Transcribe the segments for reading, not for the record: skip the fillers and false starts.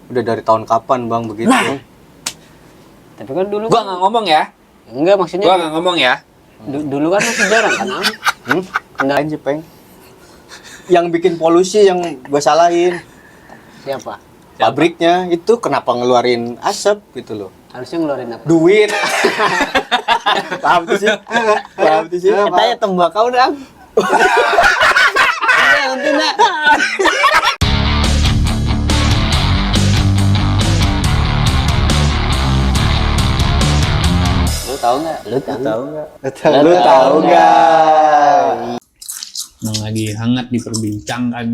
Udah dari tahun kapan bang begitu? Tapi kan dulu Gua nggak ngomong ya. enggak maksudnya Gua nggak ngomong ya. dulu kan masih jarang kan Am? Kenalain sih peng. Yang bikin polusi yang gue salahin Siapa? pabriknya itu kenapa ngeluarin asap gitu loh. Harusnya ngeluarin apa? Duit. Paham tuh sih? Paham tuh sih? Katanya tembakau dong. Nanti nak. Lu tahu nggak? Lu tahu nggak? Lu tahu nggak? Emang lagi hangat diperbincangkan.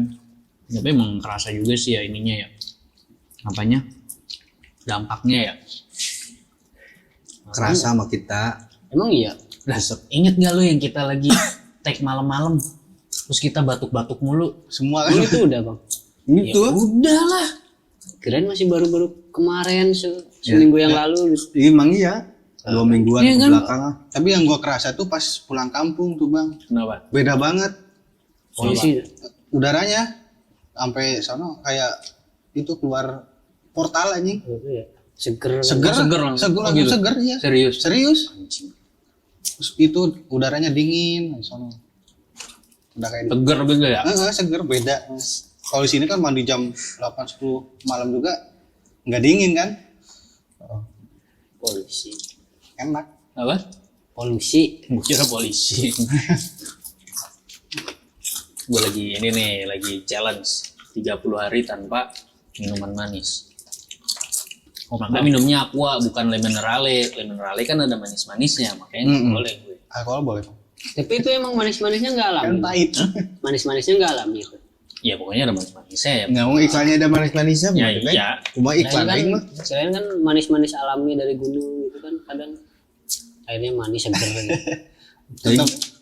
Tapi emang kerasa juga sih ya ininya ya. Apanya? Dampaknya ya. Kerasa sama kita. Emang iya. Lah, inget gak lu yang kita lagi take malam-malam? Terus kita batuk-batuk mulu. Semua Ini kan tuh udah bang. Ya udah lah. Kirain masih baru-baru kemarin seminggu yang lalu gitu. emang iya 2 mingguan Iya ke kan? belakang lah. Tapi yang gua kerasa tuh pas pulang kampung tuh bang, Kenapa? beda banget Polisi. udaranya, sampai sana kayak itu keluar portal anjing. Seger. Seger, seger langsung. seger, Oh, gitu? seger ya. Serius? Serius. Terus itu udaranya dingin di sana. Udah kayak Tegar gitu ya? seger beda. Kalau di sini kan mandi jam 8-10 malam juga nggak dingin kan? Polisi. Enak. Apa? Polusi. Gua kira polisi. Gue lagi ini nih, lagi challenge 30 hari tanpa minuman manis. Maka minumnya aqua bukan lemonade. Lemonade kan ada manis-manisnya, makanya nggak boleh gue. Alkohol boleh. Tapi itu emang manis-manisnya nggak alami. Kan pahit. Manis-manisnya nggak alami itu. Ya pokoknya ada manis-manisnya ya. Nggak mau iklannya ada manis-manisnya. Ya bener, kan? iya. Cuma iklan kan, aing mah. selain kan manis-manis alami dari gunung gitu kan kadang airnya manis seger gitu.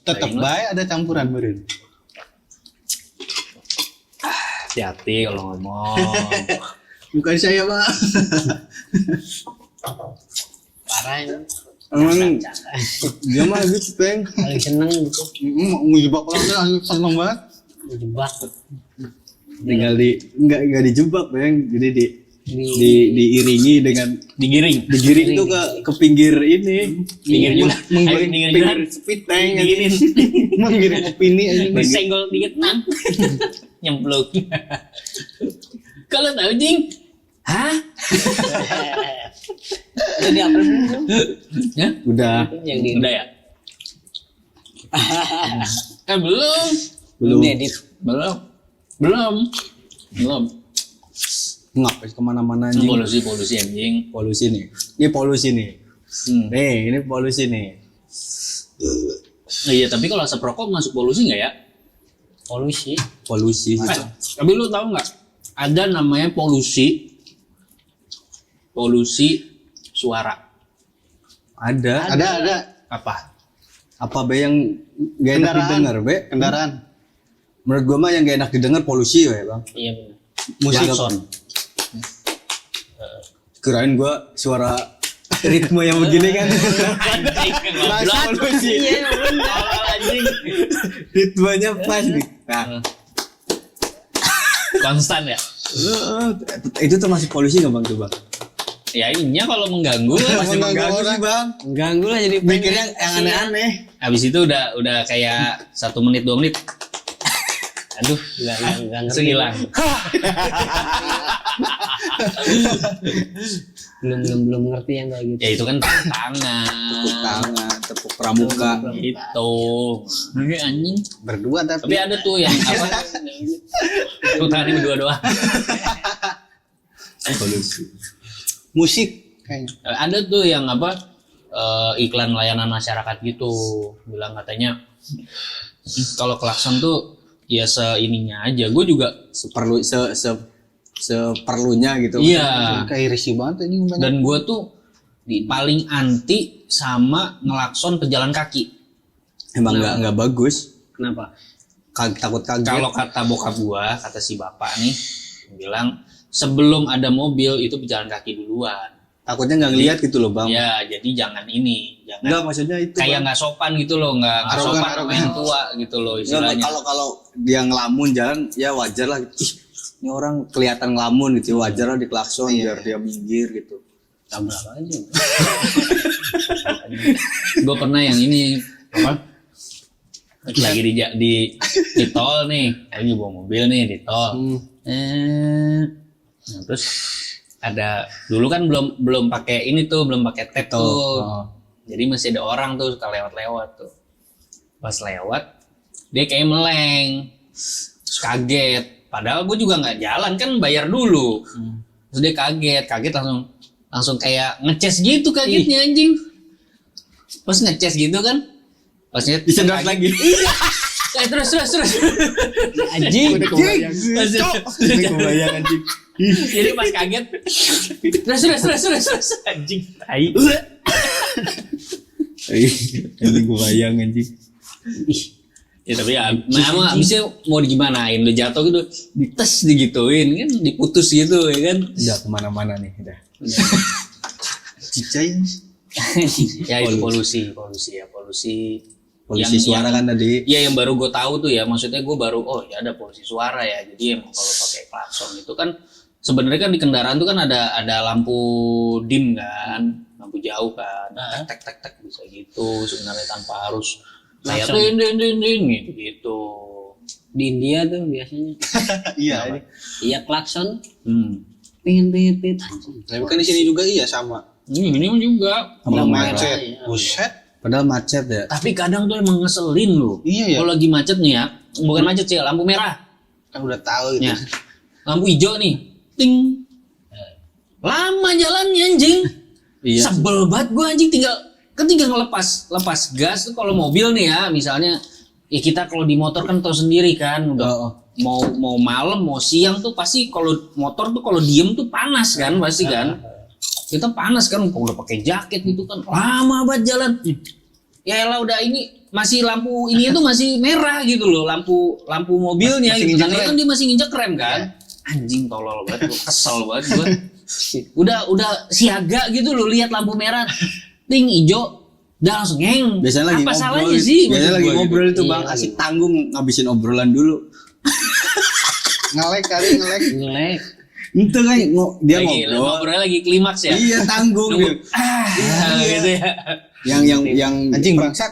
Tetap baik ada campuran beureun. Hati-hati kalau ngomong. Bukan saya mah. Parah ini. Emang dia mah gitu peng. Paling seneng gitu. Mau jebak orang tuh langsung seneng banget. Jebak Tinggal nggak dijebak peng. Jadi diiringi dengan Digiring. digiring tuh ke pinggir ini. Pinggir juga. Menggiring Pinggir juga. pinggir speed tank. Digiring. Menggiring opini aja. Disenggol dikit nang. Nyemplung. Kalau tahu jing. Hah? jadi apa belum? Ya? Udah. Yang di Udah ya? Belum. Belum. diedit. Belum. Ngapain kemana-mana anjing. Polusi anjing. Polusi nih. Ini polusi nih. Nih, ini polusi nih. Iya, tapi kalau asap rokok masuk polusi nggak ya? Polusi. Polusi Eh, gitu. tapi lu tahu nggak? Ada namanya polusi suara. Ada. Apa? Apa be yang gak enak Kendaraan. didengar be? Kendaraan. Menurut gua mah yang gak enak didengar polusi ya bang. Iya benar. Musik. Klakson. Kirain gua suara ritme yang begini kan. Masa polusi. Iya benar. Anjing. Ritmenya pas nih. Nah, Konstan ya? itu termasuk polusi nggak bang tuh bang? Ya inya kalau mengganggu lah. Masih mengganggu sih bang. Ganggu lah jadi Mikirnya yang aneh-aneh. Habis itu udah kayak 1 menit 2 menit. Aduh, nggak langsung ngerti. hilang. belum ngerti yang kayak gitu. Ya itu kan tangan. Tepuk tangan, tepuk pramuka. Itu. Ini anjing. Berdua Tapi tapi. ada tuh yang apa? Tuh tadi berdua doang. Polusi. Musik kayaknya. Ada tuh yang apa? Iklan layanan masyarakat gitu. Bilang katanya kalau klakson tuh ya seininya aja. Gue juga Seperlunya gitu. iya. Kayak risih banget ini banyak. Dan gue tuh paling anti sama ngelakson pejalan kaki. Emang nggak bagus. Kenapa? Takut kaget. Kalau kata bokap gua, kata si bapak nih, bilang sebelum ada mobil itu pejalan kaki duluan. Takutnya nggak ngelihat gitu loh bang. Ya, jadi jangan jangan Enggak maksudnya itu. kayak Bang. nggak sopan gitu loh, nggak Arogan, sopan sama arogan. yang tua gitu loh Nggak, istilahnya. kalau dia ngelamun jalan ya wajar lah. Ih, ini orang kelihatan ngelamun gitu, wajar lah diklakson biar dia minggir gitu. Tabrak aja. Gue pernah yang ini apa? Lagi di tol nih, lagi bawa mobil nih di tol. Nah, terus ada dulu kan belum pakai ini tuh, belum pakai tap tuh. Jadi masih ada orang tuh suka lewat-lewat tuh. Pas lewat dia kayak meleng, kaget. Padahal gue juga nggak jalan kan, bayar dulu. Terus dia kaget langsung kayak ngeces gitu kagetnya anjing. Pas ngeces gitu kan, pasnya Disedot lagi. Iya. Terus. Anjing. Udah kebayang anjing. Jadi pas kaget. Terus. Anjing. Tai. Anjing kebayang anjing. Ya tapi ya, emang abisnya mau digimanain, udah jatuh gitu, dites digituin kan, diputus gitu ya kan. Udah kemana-mana nih, udah. Cicai. Ya itu polusi. Polusi suara kan tadi. Iya yang baru gue tahu tuh ya, maksudnya gue baru ya ada polusi suara ya. Jadi emang kalau pakai klakson itu kan sebenarnya kan di kendaraan tuh kan ada lampu dim kan, lampu jauh kan, tek bisa gitu sebenarnya tanpa harus kayak din gitu. Di India tuh biasanya. Iya. Iya klakson. Pit anjing. Tapi kan di sini juga iya sama. Ini juga. Sama Macet. Iya. Buset. Padahal macet ya. Tapi kadang tuh emang ngeselin loh. Iya ya. Kalau lagi macet nih ya, bukan macet sih, lampu merah. Kan udah tahu itu. Ya. Lampu hijau nih, ting. Lama jalannya anjing. Iya. Sebel banget gue anjing, tinggal lepas gas tuh kalau mobil nih ya, misalnya ya kita kalau di motor kan tahu sendiri kan, udah mau malam mau siang tuh pasti kalau motor tuh kalau diem tuh panas kan pasti kan. Kita panas kan kalau udah pakai jaket gitu kan, lama banget jalan. Ya elah udah ini masih lampu ini tuh masih merah gitu loh, lampu mobilnya masih gitu. nginjek Kan dia masih nginjek rem kan. Anjing tolol banget, gua kesel banget gua. Udah siaga gitu loh, lihat lampu merah ting hijau udah langsung ngeng. Biasanya lagi apa ngobrol. salahnya sih? Biasanya lagi Gua ngobrol gitu. itu Bang, Iya, asik tanggung ngabisin obrolan dulu. Ngelek. Ngelek. Itu kan dia Lagi ngobrol. ngobrolnya lagi klimaks ya. Iya tanggung Nunggu. dia. Gitu ya. Yang Anjing bangsat.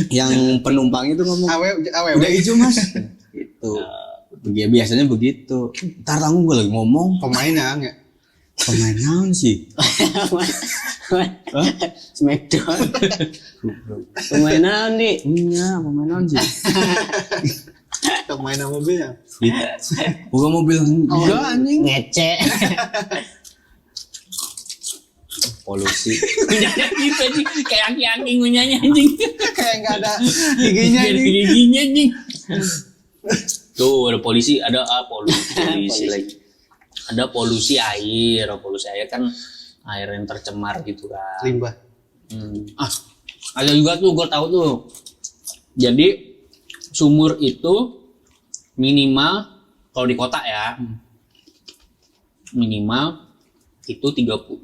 yang penumpang itu ngomong Awewe. udah hijau Mas. Itu. Biasanya begitu. Ntar tanggung gue lagi ngomong. Pemainnya ya. Pemain naon sih? Smackdown. Pemainan nih. Iya, pemain naon sih? Pemain mobilnya. Bukan mobil enggak anjing. Ngece. Polusi. Punyanya gitu anjing, kayak aki-aki ngunyanya anjing. Kayak nggak ada Giginya Biar anjing. giginya anjing. Tuh ada polusi, ada polusi lagi. Ada polusi air kan air yang tercemar gitu kan. limbah. Ada juga tuh gue tahu tuh. Jadi sumur itu minimal kalau di kota ya minimal itu 25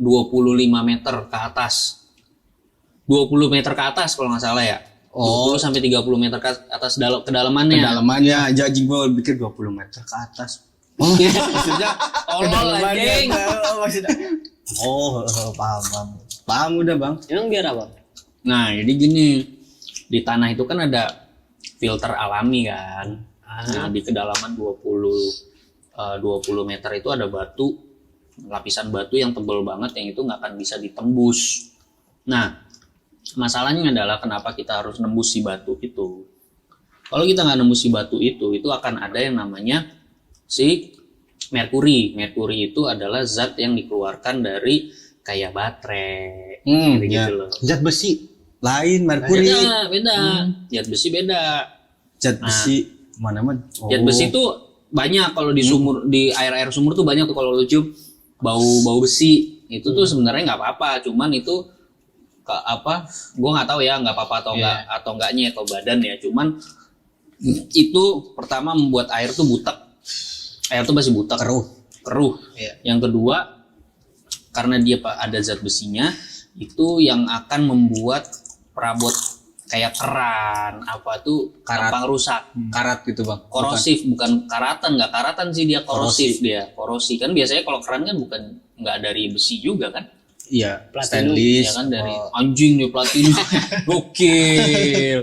meter ke atas. 20 meter ke atas kalau nggak salah ya. 20 sampai 30 meter ke atas kedalamannya. Kedalamannya aja anjing gue pikir 20 meter ke atas. Oh, maksudnya Tolol anjing. Oh, paham. Paham udah, Bang. Emang biar apa? Nah, jadi gini. Di tanah itu kan ada filter alami kan. Nah, di kedalaman 20 meter itu ada batu, lapisan batu yang tebal banget yang itu nggak akan bisa ditembus. Nah, masalahnya adalah kenapa kita harus nembus si batu itu. Kalau kita nggak nembus si batu itu akan ada yang namanya si merkuri. Merkuri itu adalah zat yang dikeluarkan dari kayak baterai, gitu loh. Zat besi. Lain merkuri. Beda. Zat besi beda. Zat besi mana? Zat besi itu banyak kalau di sumur, di air sumur tuh banyak tuh kalau lu cium bau besi. Itu tuh sebenarnya nggak apa-apa, cuman itu gue nggak tahu ya nggak apa-apa atau enggaknya atau badan ya, cuman itu pertama membuat air tuh butek. Air tuh masih butek, keruh. Yang kedua, karena dia ada zat besinya, itu yang akan membuat perabot kayak keran apa tuh Karat. gampang rusak. Karat gitu bang. Korosif, bukan karatan, nggak karatan sih dia, korosif dia, korosi kan biasanya kalau keran kan bukan nggak dari besi juga kan, Iya. Platinum, Stainless. ya kan dari anjing dia platinum, gokil,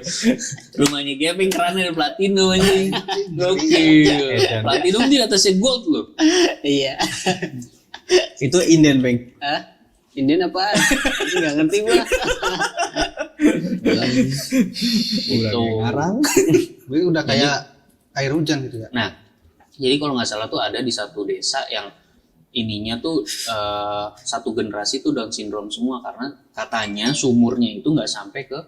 rumahnya Gepeng kerannya dari platinum anjing, gokil, platinum di atasnya gold loh, Iya. Itu inden bang. Hah? Indian apaan? Nggak ngerti gua. itu. Ngarang. Jadi udah kayak air hujan gitu ya. Nah, jadi kalau nggak salah tuh ada di satu desa yang ininya tuh satu generasi tuh Down syndrome semua karena katanya sumurnya itu nggak sampai ke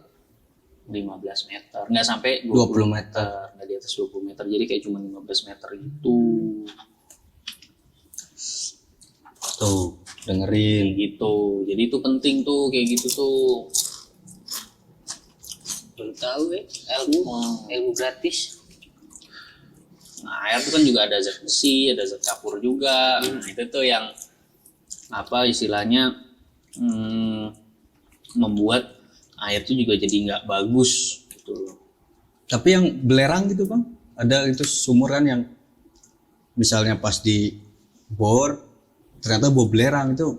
15 meter, nggak sampai 20 meter. nggak di atas 20 meter, jadi kayak cuma 15 meter gitu. Tuh Kayak dengerin. gitu. Jadi itu penting tuh kayak gitu tuh. Baru tahu ilmu gratis. Nah, air itu kan juga ada zat besi, ada zat kapur juga. Nah, itu tuh yang apa istilahnya membuat air itu juga jadi nggak bagus gitu loh. Tapi yang belerang gitu bang, ada itu sumur kan yang misalnya pas di bor ternyata bau belerang itu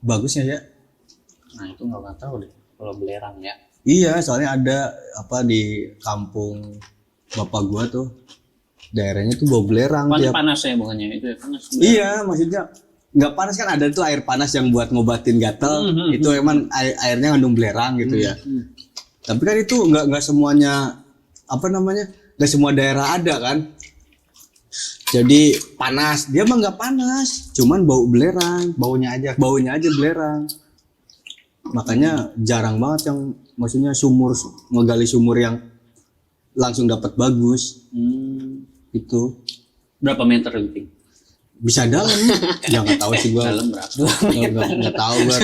bagusnya ya. Nah, itu nggak tahu deh kalau belerang ya. Iya, soalnya ada apa di kampung bapak gua tuh daerahnya tuh bau belerang tiap. Panas ya bukannya itu ya panas. Iya, maksudnya nggak panas kan, ada tuh air panas yang buat ngobatin gatel. Itu emang airnya ngandung belerang gitu ya. Tapi kan itu nggak semuanya apa namanya, nggak semua daerah ada kan. Jadi panas, dia mah nggak panas, cuman bau belerang, Baunya aja. baunya aja belerang. Makanya jarang banget yang maksudnya sumur ngegali sumur yang langsung dapat bagus. Itu Berapa meter itu? bisa dalam, ya nggak tahu sih gua. Dalam berapa? Nggak tahu gua.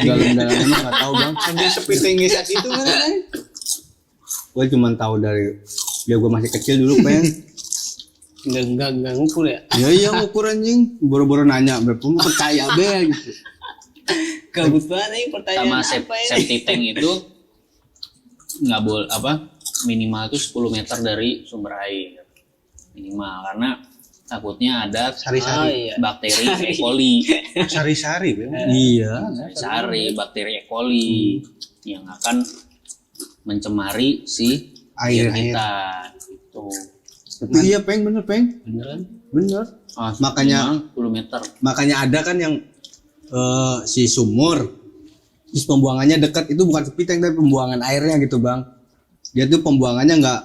Dalam emang nggak tahu bang. Ada sepi tinggi saat itu kan. Gua cuma tahu dari ya gua masih kecil dulu pengen. Enggak ngukur ya. Ya iya ngukur anjing, boro-boro nanya berapa mau percaya be gitu. Gabut banget nih pertanyaan Sama apa ini? safety tank itu nggak boleh apa minimal itu 10 meter dari sumber air minimal, karena takutnya ada Sari-sari. iya. bakteri E. coli, Sari-sari, Bang. Iya. sari bakteri E. coli yang akan mencemari si air Air. kita gitu. Tapi iya peng bener peng. Beneran? Bener. Ah, Makanya- minimal 10 meter. Makanya ada kan yang si sumur terus pembuangannya dekat, itu bukan sepi tank tapi pembuangan airnya gitu bang. Dia tuh pembuangannya nggak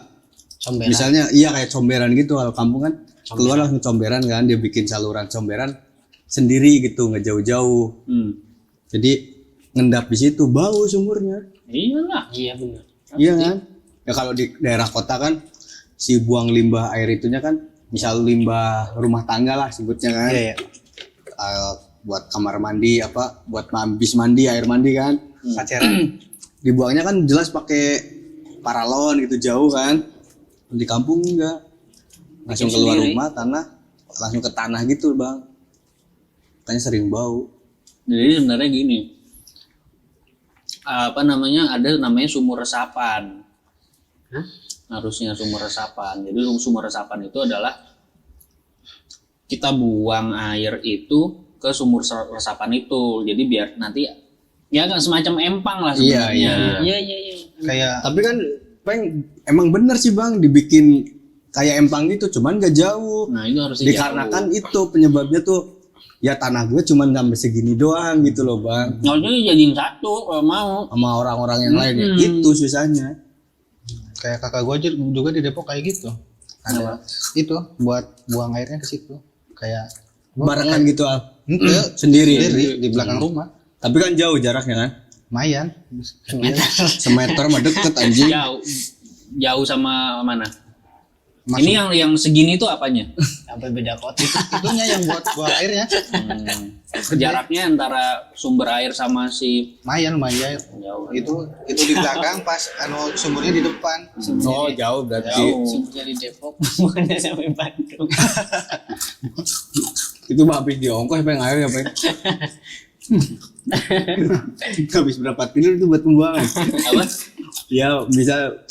Comberan. misalnya iya kayak comberan gitu, kalau kampung kan keluar langsung comberan kan, dia bikin saluran comberan sendiri gitu nggak jauh-jauh, jadi ngendap di situ bau sumurnya. Iyalah. Iya bener. Iya kan, ya kalau di daerah kota kan si buang limbah air itunya kan misal limbah rumah tangga lah sebutnya kan. Iya, iya. Buat kamar mandi apa buat habis mandi air mandi kan Pacaran. dibuangnya kan jelas pakai paralon gitu jauh kan. Di kampung enggak, langsung keluar sendiri. rumah tanah langsung ke tanah gitu bang, makanya sering bau. Jadi sebenarnya gini, apa namanya, ada namanya sumur resapan. Harusnya sumur resapan. Jadi sumur resapan itu adalah kita buang air itu ke sumur resapan itu. Jadi biar nanti ya kan semacam empang lah sebenarnya. Iya. Kayak Tapi kan peng emang bener sih bang dibikin kayak empang gitu, cuman gak jauh. Nah itu harus Dikarenakan itu penyebabnya tuh ya tanah gue cuman sampai segini doang gitu loh bang, harusnya jadiin satu kalau mau. sama orang-orang yang lain ya. Itu susahnya. kayak kakak gua aja juga di Depok kayak gitu. Ada itu buat buang airnya ke situ. Kayak Barengan gitu Al. Enggak, Sendiri. di belakang rumah. Tapi kan jauh jaraknya kan. Lumayan. Semeter mah deket anjing. Jauh sama mana? Masuk. Ini yang segini tuh apanya? Sampai beda kota. Itunya yang buat buang airnya. Jaraknya antara sumber air sama si Lumayan. jauh. Itu di belakang pas sumurnya di depan. Oh jauh berarti. Jauh. Sumbernya di Depok, bukannya sampai Bandung. Itu mah habis diongkos pengen air ya peng. Habis berapa triliun itu buat pembuangan. Apa? Ya bisa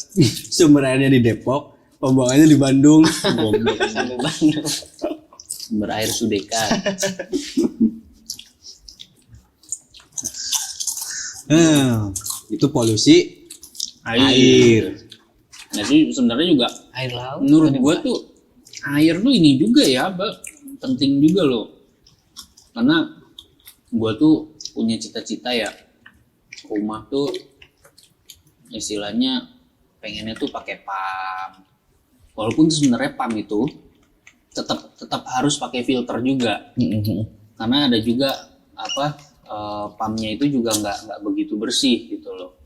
sumber airnya di Depok, pembuangannya di Bandung. Goblok. Sampai Bandung. Berair Sudeka. Itu polusi air. Jadi sebenarnya juga Air laut. menurut gua tuh air tuh ini juga ya, penting juga loh. Karena gua tuh punya cita-cita ya, rumah tuh istilahnya pengennya tuh pakai pump. Walaupun sebenarnya pump itu tetap harus pakai filter juga. Karena ada juga pumpnya itu juga nggak begitu bersih gitu loh.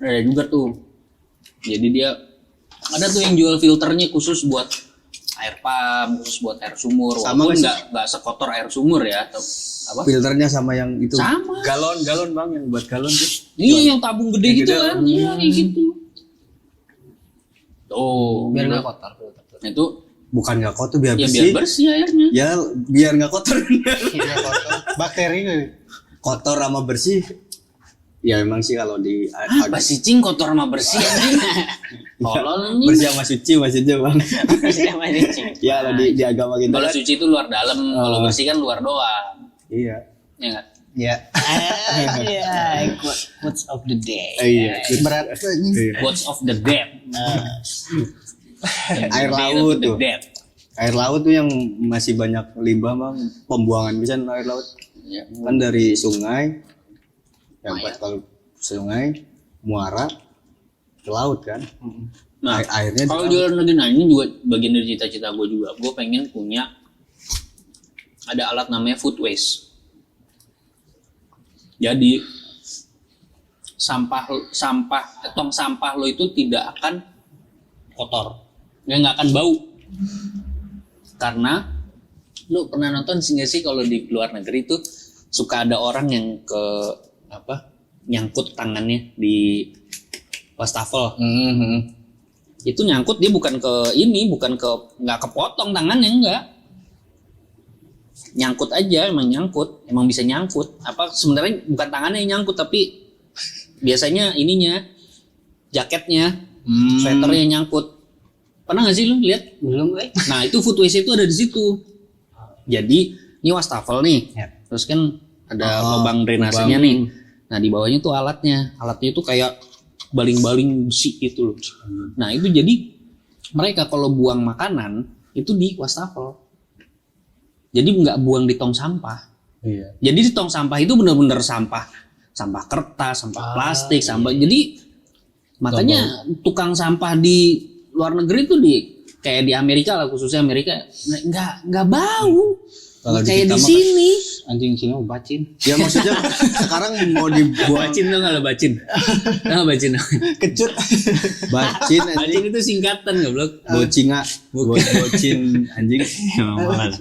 Ada juga tuh. Jadi dia ada tuh yang jual filternya khusus buat air pump, khusus buat air sumur. Sama Walaupun nggak nggak sekotor air sumur ya. Atau apa? Filternya sama yang itu. Sama. Galon Bang, yang buat galon tuh. Iya yang tabung gede Yang gitu gede, kan. Iya kayak gitu. Tuh. Biar gitu. nggak kotor. Nah, itu Bukan nggak kotor, biar ya bersih. biar bersih airnya. Ya biar nggak kotor. Iya, kotor. Bakteri kali. Kotor sama bersih. Ya emang sih kalau di Apa sih cing kotor sama bersih anjing? Tolol nih. bersih sama suci maksudnya Bang. Bersih sama cing. Ya kalau di agama kita Kalau kan. suci itu luar dalam, kalau bersih kan luar doang. Iya. Ya nggak? Ya. Iya, quotes of the day. Iya. Berat anjing. Iya. Words of the dead. Air The dead laut of the tuh. dead. Air laut tuh yang masih banyak limbah Bang, pembuangan bisa air laut. Ya. Kan dari sungai, yang kalau sungai, muara ke laut kan. Nah, Airnya kalau di jualan lagi, nah ini juga bagian dari cita-cita gue juga. Gue pengen punya ada alat namanya food waste. Jadi tong sampah lo itu tidak akan kotor, nggak akan bau. Karena lo pernah nonton sih nggak sih kalau di luar negeri tuh suka ada orang yang nyangkut tangannya di wastafel. Itu nyangkut dia bukan nggak kepotong tangannya, enggak, nyangkut aja, emang bisa nyangkut. Sebenarnya bukan tangannya yang nyangkut tapi biasanya ininya, jaketnya, sweaternya nyangkut. Pernah nggak sih lu lihat? Belum, Nah itu food waste itu ada di situ. Jadi ini wastafel nih, terus kan ada lubang drainasenya nih. Nah di bawahnya tuh alatnya itu kayak baling-baling besi gitu loh. Nah itu jadi mereka kalau buang makanan itu di wastafel. Jadi nggak buang di tong sampah. Iya. Jadi di tong sampah itu benar-benar sampah kertas, sampah plastik, sampah. Jadi makanya tukang sampah di luar negeri tuh kayak di Amerika lah, khususnya Amerika nggak bau. Kalau di Kayak kita di mah sini. Anjing sini mau bacin. Ya maksudnya sekarang mau dibuang Bacin tuh kalau bacin. Tahu bacin? kecut. Bacin Bacin anjing. itu singkatan goblok. Bocinga. Bocin anjing. Emang malas.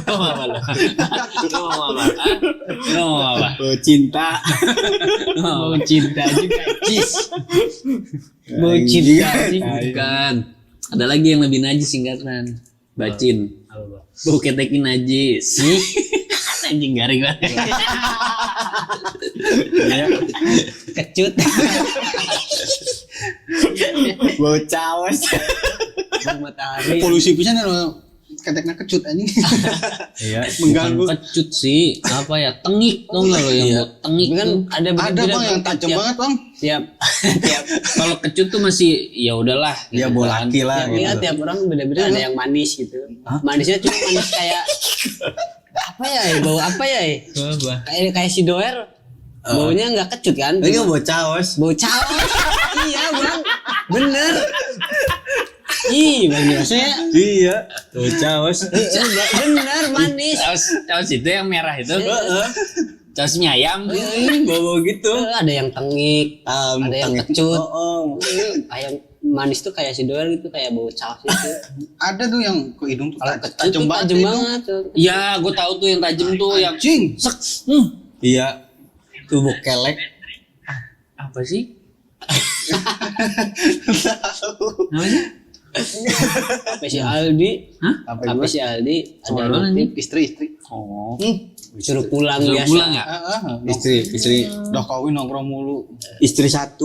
Lo mau apa lo? Lo mau apa? Lo mau apa? Bocinta. Mau cinta juga, cis. Mau Anjing. cinta sih. Bukan. Ada lagi yang lebih najis singkatan. Bacin. Bau ketekin najis. Anjing garing banget. Kecut. Bau cawas. Matahari. Polusi pisan lo ketekna kecut anjing. Iya. Mengganggu. Kecut sih. Apa ya? Tengik tau nggak lo yang buat tengik Kan tuh? ada Ada Bang yang tajam banget Bang. Tiap Kalau kecut tuh masih ya udahlah. Ya gitu bola kan. laki lah Iya, gitu. tiap orang beda-beda, ada yang manis gitu. Manisnya cuma manis kayak apa ya? Bau apa ya? Apa? Kayak si doer. Baunya nggak kecut kan? Tapi kan bau cawas. Bau cawas. Iya, Bang. Bener. Ih, Bang maksudnya Iya. Bau cawas. bener manis. Caos itu yang merah itu. Caos mie ayam. Bau gitu. Ada yang tengik, ada yang kecut. Oh. Kayak manis tuh kayak si doer gitu, kayak bau cawas itu. Ada tuh yang ke hidung tuh Kalau kecut tajam tuh banget. tajam hidung. banget tuh. Ya, gue tahu tuh yang tajam tuh yang Anjing. sek. Iya. Tubuh kelek. Apa sih? Namanya? Sampai si Aldi, sampai si Aldi ada notif Istri. Oh. suruh pulang Suruh biasa. pulang ya? Istri Udah kawin nongkrong mulu. istri 1.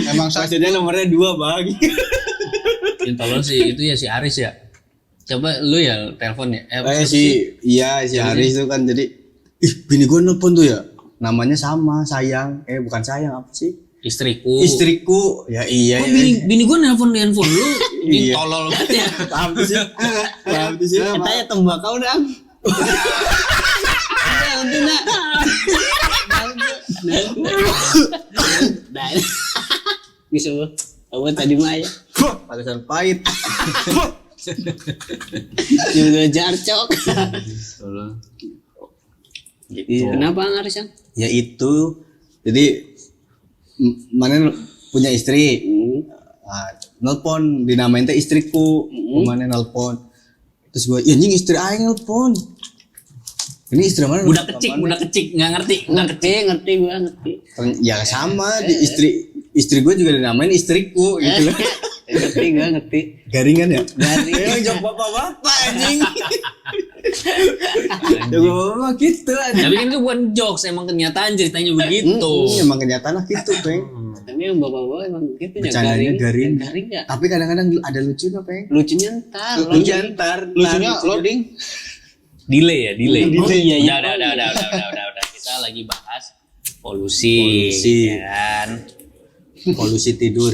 Emang saya Maksudnya nomornya 2 bang. Yang tolong sih itu ya si Aris ya. Coba lu ya telepon ya. Si Haris itu kan jadi bini gue nelpon tuh ya. Namanya sama sayang. Bukan sayang apa sih? Istriku. Ya iya. Oh, bini gue nelpon di handphone lu. Ini Iya. tolol banget ya. Paham tuh sih. Paham tuh sih. Katanya tembakau dong. Nanti nak. Dan bisa apa tadi Maya? Parisan pahit. Juga jarcok. Gitu. Kenapa ngarisan? Ya itu. Jadi mana punya istri. Nelpon dinamain teh istriku. Mana nelpon. Terus gue, ya anjing istri aing nelpon. Ini istri mana? Budak kecik, nggak ngerti. Ngerti gua ngerti. Ya sama di istri gue juga dinamain istriku gitu. Ngerti. Garingan ya? Garing. Jawab bapak-bapak anjing. Jawab bapak gitu anjing. Tapi kan itu bukan jokes, emang kenyataan ceritanya begitu. Emang kenyataan lah gitu, Peng. Tapi yang bapak-bapak emang gitu ya Bercandanya garing. Garing ya. Tapi kadang-kadang ada lucunya, Peng. Lucunya ntar. lucunya loading. Delay. Oh, iya. Udah. Kita lagi bahas polusi. Ya kan? Polusi tidur.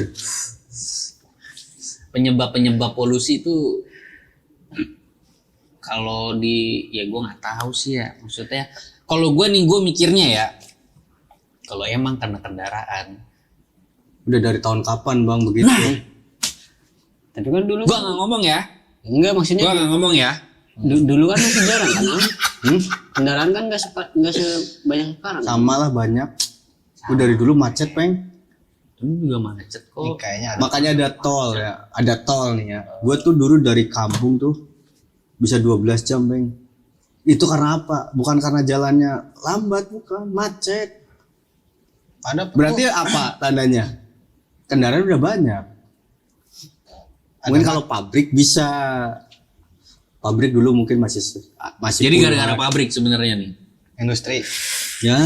Penyebab polusi itu kalau ya gue nggak tahu sih ya, maksudnya kalau gue mikirnya ya, kalau emang karena kendaraan. Udah dari tahun kapan, Bang, begitu? Tapi kan dulu Gue nggak ngomong ya. enggak maksudnya Gue nggak ngomong ya. dulu kan masih jarang kan. Kendaraan kan enggak sebanyak sekarang. Sama lah banyak. Udah dari dulu macet, Peng. Ini juga macet kok. Kayaknya ada. Makanya ada tol ya. Ada tol nih ya. Gue tuh dulu dari kampung tuh bisa 12 jam, Peng. Itu karena apa? Bukan karena jalannya lambat, bukan. Macet. Berarti apa tandanya? Kendaraan udah banyak. Mungkin kalau pabrik bisa. Pabrik dulu mungkin masih Jadi gara-gara pabrik sebenarnya nih. Industri. Ya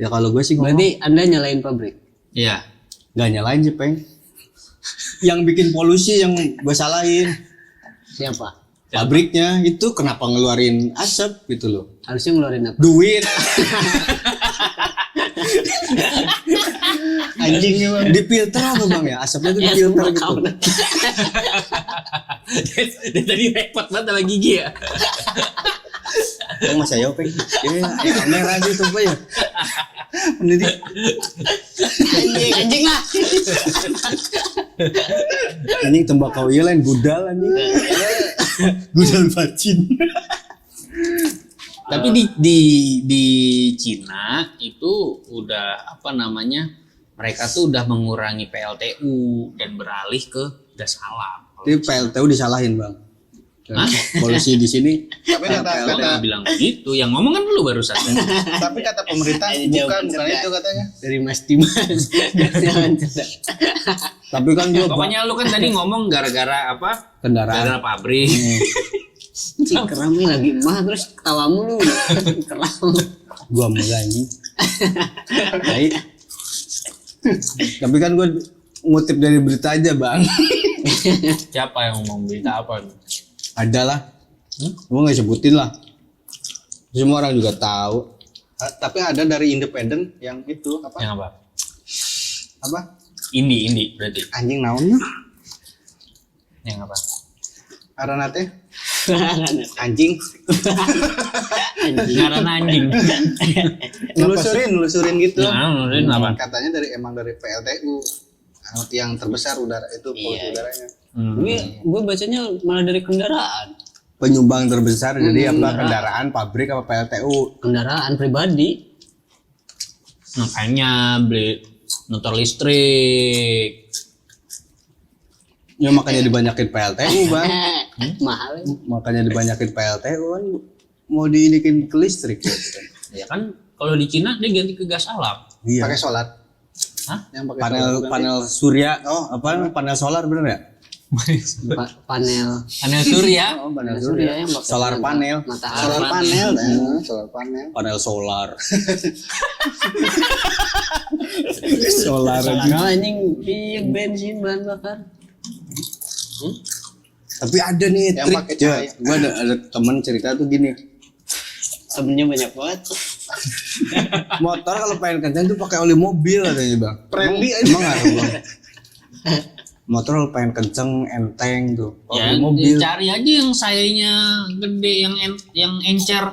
kalau gue sih ngomong Berarti Anda nyalain pabrik. Iya. nggak nyalain sih, Peng. Yang bikin polusi yang gue salahin Siapa? pabriknya. Itu kenapa ngeluarin asap gitu loh. Harusnya ngeluarin apa? Duit. Anjingnya Bang. Dipilter apa, Bang ya? Asapnya tuh dipilter gitu. Dari tadi repot banget sama gigi ya. Oh, Mas Ayo, Peng. Ya, kamera aja tuh, Pak ya. Mendidik. Anjing lah. Anjing tembakau iya lain budal anjing. Budal bacin. Tapi di Cina itu udah mereka tuh udah mengurangi PLTU dan beralih ke gas alam. Tapi PLTU disalahin, Bang. Hah? Polusi di sini. Tapi Kalau nggak bilang begitu, yang ngomong kan lu barusan. tapi kata pemerintah bukan itu katanya. Dari Mas Dimas. Jangan cerita. Tapi kan gua Pokoknya lu kan tadi ngomong gara-gara apa? kendaraan. Gara-gara pabrik. Keram nih lagi mah terus ketawamu lu. Keram. Gua mulai anjing. Baik. Tapi kan gua ngutip dari berita aja, Bang. Siapa yang ngomong berita apa? Ada lah. Gua nggak sebutin lah. Semua orang juga tahu. Tapi ada dari independen yang itu apa? Yang apa? Apa? Indi berarti. Anjing naonnya? Yang apa? Arana teh anjing. Ngaran anjing. Nelusurin gitu. Nah, apa? Katanya emang dari PLTU yang terbesar udara itu polusi udaranya. Ini gue bacanya malah dari kendaraan. Penyumbang terbesar jadi apa? Kendaraan, pabrik apa PLTU? Kendaraan pribadi. Makanya beli motor listrik. Ya makanya dibanyakin PLTU, Bang. Mahal. Makanya dibanyakin PLTU kan mau diinikin ke listrik ya. Ya kan kalau di Cina dia ganti ke gas alam. Iya. Pakai solar. Yang pakai panel surya. Panel solar bener ya? Panel Panel surya. Panel surya yang pakai solar panel. matahari. solar panel. Panel solar. Solar. Solar anjing iya bensin bahan bakar. Tapi ada nih Yang trik. pakai Ya, cahaya. gua ada temen cerita tuh gini. Temennya banyak banget. Motor kalau pengen kencang tuh pakai oli mobil katanya bang. Friendly Emang ada bang. Motor kalau pengen kenceng enteng tuh. Ya, Oli mobil. cari aja yang sayanya gede, yang encer.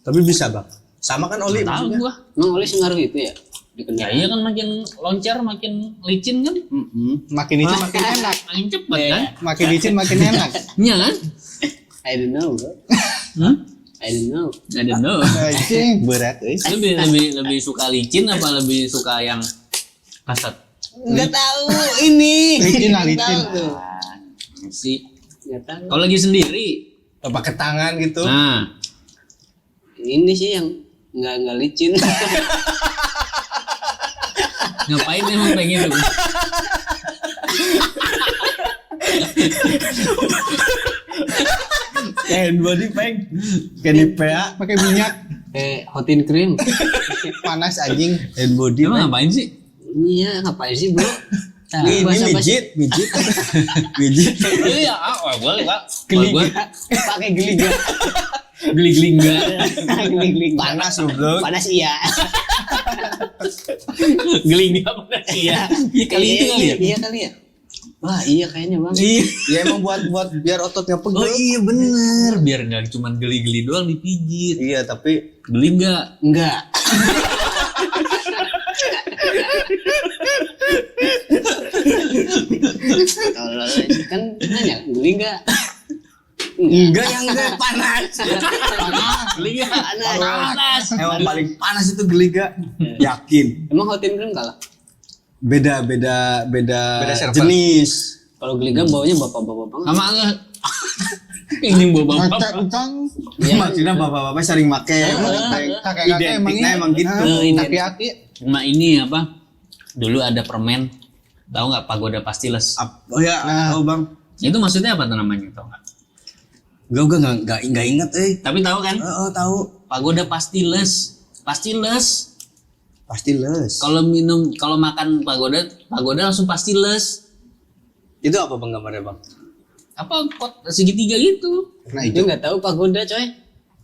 Tapi bisa bang. Sama kan oli Tahu maksudnya. gua. Emang oleh ngaruh itu ya di Ya kendaraan. iya kan makin loncer makin licin kan. Makin licin makin enak. Makin cepet kan. Makin licin makin enak. Iya kan? I don't know bro. I don't know. I don't know. Anjing berat euy. Lebih suka licin apa lebih suka yang kasar? Nggak tahu ini. Licin lah licin. Sih. Nggak tahu. Kalau lagi sendiri, Pakai tangan gitu. nah Ini sih yang nggak licin. ngapain emang pengen itu? Hand body peng. Kayak di PA. Pakai minyak Hotin cream. panas anjing. Hand body. Emang ngapain sih? Iya ngapain sih bro? Ini mijit. Mijit. Iya, boleh pak. Kalau gua Pakai geliga. geli-geli enggak. Geli-geli. Panas loh bro. Panas iya. Geli enggak apa sih ya? Kali itu kali ya. Iya kali ya. Wah iya kayaknya bang. Iya. Ya emang buat biar ototnya pegel. Oh iya bener, biar nggak cuma geli-geli doang dipijit. Iya tapi Geli nggak? Enggak. Kalau kan nanya geli enggak? enggak yang enggak panas. Geli nggak? Panas. Emang paling panas itu geliga. Yakin. Emang Hotin cream kalah? Beda server. jenis. Kalau geliga baunya bapak-bapak banget. Sama enggak? Ini bawa bapak. Kencang. Iya, maksudnya bapak-bapak sering make. Kakek-kakek Identiknya emang gitu. Aki-aki. Cuma ini apa? Dulu ada permen, tahu nggak Pagoda Pastilles? Oh ya, oh bang. Itu maksudnya apa tuh namanya, tahu nggak? Gue nggak inget Tapi tahu kan? Oh tahu. Pagoda Pastilles. Pastilles. Pasti les. Kalau makan pagoda langsung pastilles. Itu apa bang gambarnya bang? Apa pot segitiga gitu? Nah Itu itu nggak tahu pagoda coy.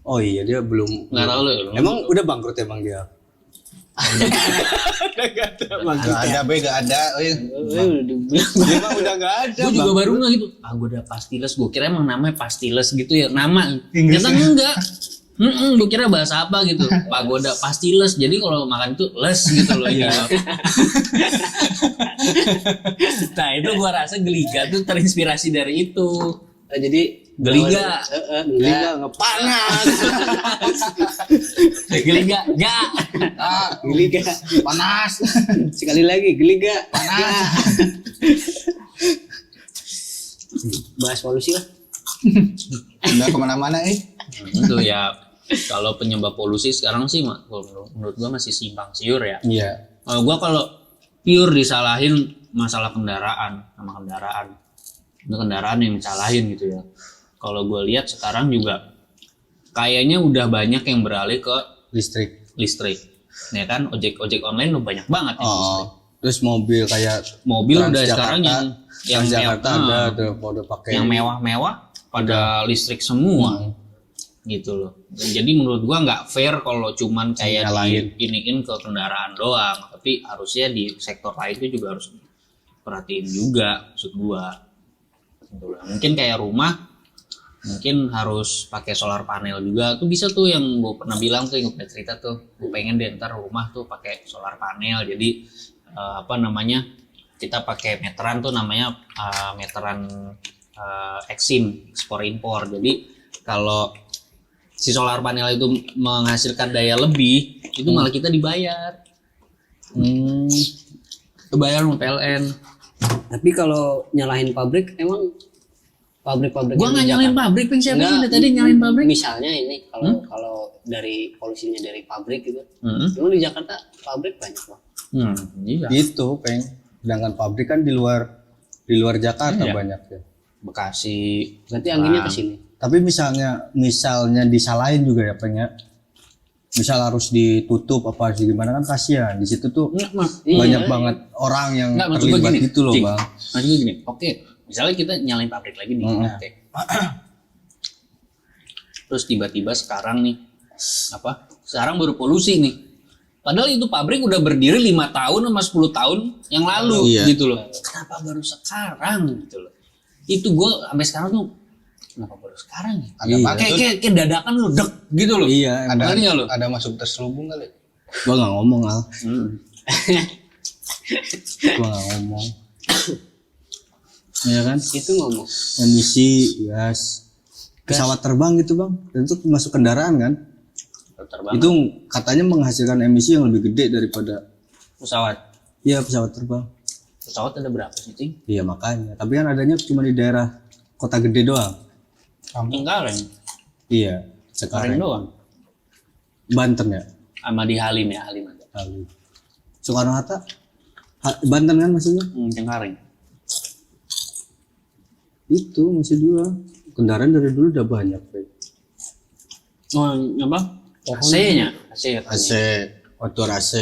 Oh iya dia belum. Nggak tahu loh. Emang udah bangkrut ya bang dia? nggak ada be nggak ada. Oh, iya. Emang udah nggak ada. Gue juga baru nggak gitu. Pagoda Pastilles. Gue kira emang namanya Pastilles gitu ya. Nama. Ternyata enggak. Gue kira bahasa apa gitu. Pagoda Pastilles. Jadi kalau makan itu les gitu loh. Iya. Nah itu gue rasa Geliga tuh terinspirasi dari itu. Jadi Geliga. Geliga nggak panas. Geliga. Gak. Geliga. Panas. Sekali lagi geliga. Panas. Bahas polusi lah. Udah kemana-mana Itu ya. Kalau penyebab polusi sekarang sih menurut gue masih simpang siur ya. Iya. Gue kalau pure disalahin masalah kendaraan sama kendaraan. Itu kendaraan yang disalahin gitu ya. Kalau gue lihat sekarang juga kayaknya udah banyak yang beralih ke listrik. Ya kan ojek online udah banyak banget yang listrik. Terus mobil kayak Mobil udah Transjakarta, sekarang yang Jakarta mewah, ada udah pakai yang mewah-mewah pada listrik semua. Gitu loh. Dan jadi menurut gua nggak fair kalau cuman kayak iniin ke kendaraan doang, tapi harusnya di sektor lain itu juga harus perhatiin juga maksud gua. Gitu loh. Mungkin kayak rumah mungkin harus pakai solar panel juga tuh bisa tuh yang gua pernah bilang tuh yang gua pernah cerita tuh gua pengen deh ntar rumah tuh pakai solar panel jadi kita pakai meteran tuh namanya meteran eksim ekspor impor jadi kalau si solar panel itu menghasilkan daya lebih itu malah kita dibayar sama PLN. Tapi kalau nyalahin pabrik emang pabrik-pabrik Gua nggak yang di nyalain Jakarta- pabrik, siapa Enggak, yang dari tadi nyalain pabrik? Misalnya ini kalau dari polusinya dari pabrik gitu. Dulu di Jakarta pabrik banyak loh. Iya. Gitu, Peng. Sedangkan pabrik kan di luar Jakarta Iya. banyak ya. Bekasi. Berarti anginnya ke sini. Tapi misalnya disalahin juga ya, Peng ya. Misal harus ditutup apa sih gimana kan kasihan. Di situ tuh banyak banget orang yang Enggak, maksud gue terlibat gini, gitu loh, Cing. Bang. Maksud gue gini, oke, misalnya kita nyalain pabrik lagi nih, oke. Terus tiba-tiba sekarang nih, sekarang baru polusi nih. Padahal itu pabrik udah berdiri 5 tahun sama 10 tahun yang lalu Iya. gitu loh. Kenapa baru sekarang gitu loh. Itu gue sampai sekarang tuh, kenapa baru sekarang ya? Kayak dadakan lu dek gitu loh. Iya, Ngerti nggak lu? Ada masuk terselubung kali. gua nggak ngomong Al. Gua nggak ngomong. Iya kan? Itu ngomong. Emisi gas pesawat terbang gitu, Bang. Dan itu masuk kendaraan kan? Terbang Itu katanya menghasilkan emisi yang lebih gede daripada pesawat. pesawat terbang. Pesawat ada berapa sih, Cing? Iya makanya. Tapi kan adanya cuma di daerah kota gede doang. Cengkareng. Iya. Kareng Sekarang doang. Banten ya. Sama di Halim ya, Halim ada. Lalu Soekarno Hatta, Banten kan maksudnya? Cengkareng. Itu masih dua. Kendaraan dari dulu udah banyak. Pak. Oh, apa? AC-nya. AC. AC, outdoor AC.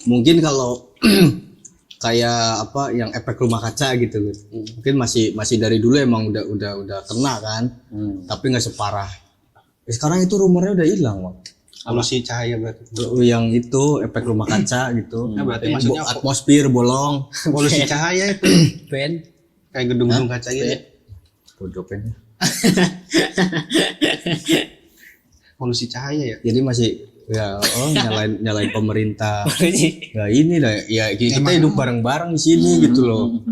Mungkin kalau kayak apa yang efek rumah kaca gitu. Mungkin masih dari dulu emang udah kena kan. Tapi nggak separah. Sekarang itu rumornya udah hilang, Bang. Polusi cahaya berarti. Yang itu efek rumah kaca gitu. Nah, berarti maksudnya atmosfer bolong. polusi cahaya itu Ben. kayak gedung-gedung kaca gitu. Bodoh Pen. Polusi cahaya ya. Jadi masih ya nyalain pemerintah. Ya ini lah ya kita hidup bareng-bareng di sini gitu loh.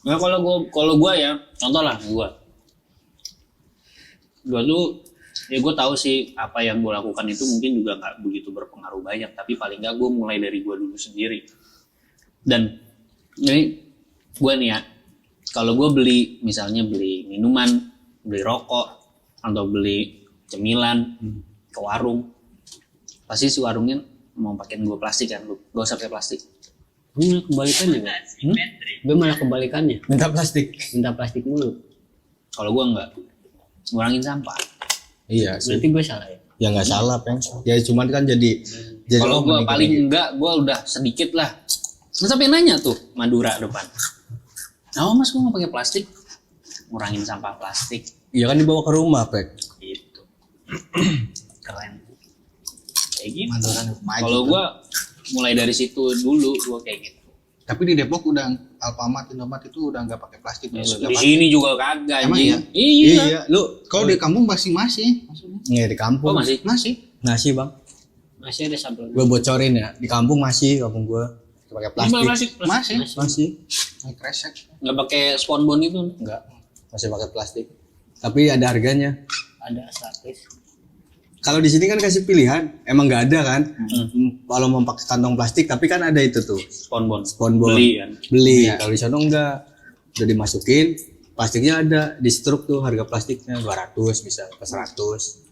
Nah, kalau gua ya, contoh lah gua tuh ya gue tahu sih apa yang gue lakukan itu mungkin juga nggak begitu berpengaruh banyak, tapi paling nggak gue mulai dari gue dulu sendiri. Dan ini gue nih ya, kalau gue misalnya beli minuman, beli rokok atau beli cemilan ke warung, pasti si warungnya mau pakein gue plastik kan, gue gak usah pakai plastik. Malah kebalikannya kan? Gue malah kebalikannya. Minta plastik. Minta plastik mulu. Kalau gue nggak ngurangin sampah. Iya sih. Berarti gue salah ya? Ya nggak salah Peng. Ya cuman kan jadi Kalau gue paling enggak, gue udah sedikit lah. Mas sampai nanya tuh Madura depan. Nah, Mas gue nggak pakai plastik, ngurangin sampah plastik. Iya kan dibawa ke rumah Peng. Gitu. Keren. Kayak gitu. Maju. Kalau gue mulai dari situ dulu, gue kayak gitu. Tapi di Depok udah Alfamart, Indomaret itu udah nggak pakai plastik. Ya, Udah di pakai. sini juga kagak. Emang anjing. iya? Iya. Lu Kalau di kampung masih maksudnya. nggak di kampung. Oh masih? Masih Bang. Masih ada sablon. Gue bocorin ya. Di kampung kampung gue pakai plastik. Masih. Masih. Kresek. Nggak pakai spons itu? Enggak. Masih pakai plastik. Tapi ada harganya. Ada statis. Kalau di sini kan kasih pilihan, emang nggak ada kan? Kalau mau pakai kantong plastik, tapi kan ada itu tuh, Spons. spons Beli kan? Beli. Iya. Kalau di sana enggak, udah dimasukin, plastiknya ada di struk tuh harga plastiknya 200 bisa ke 100,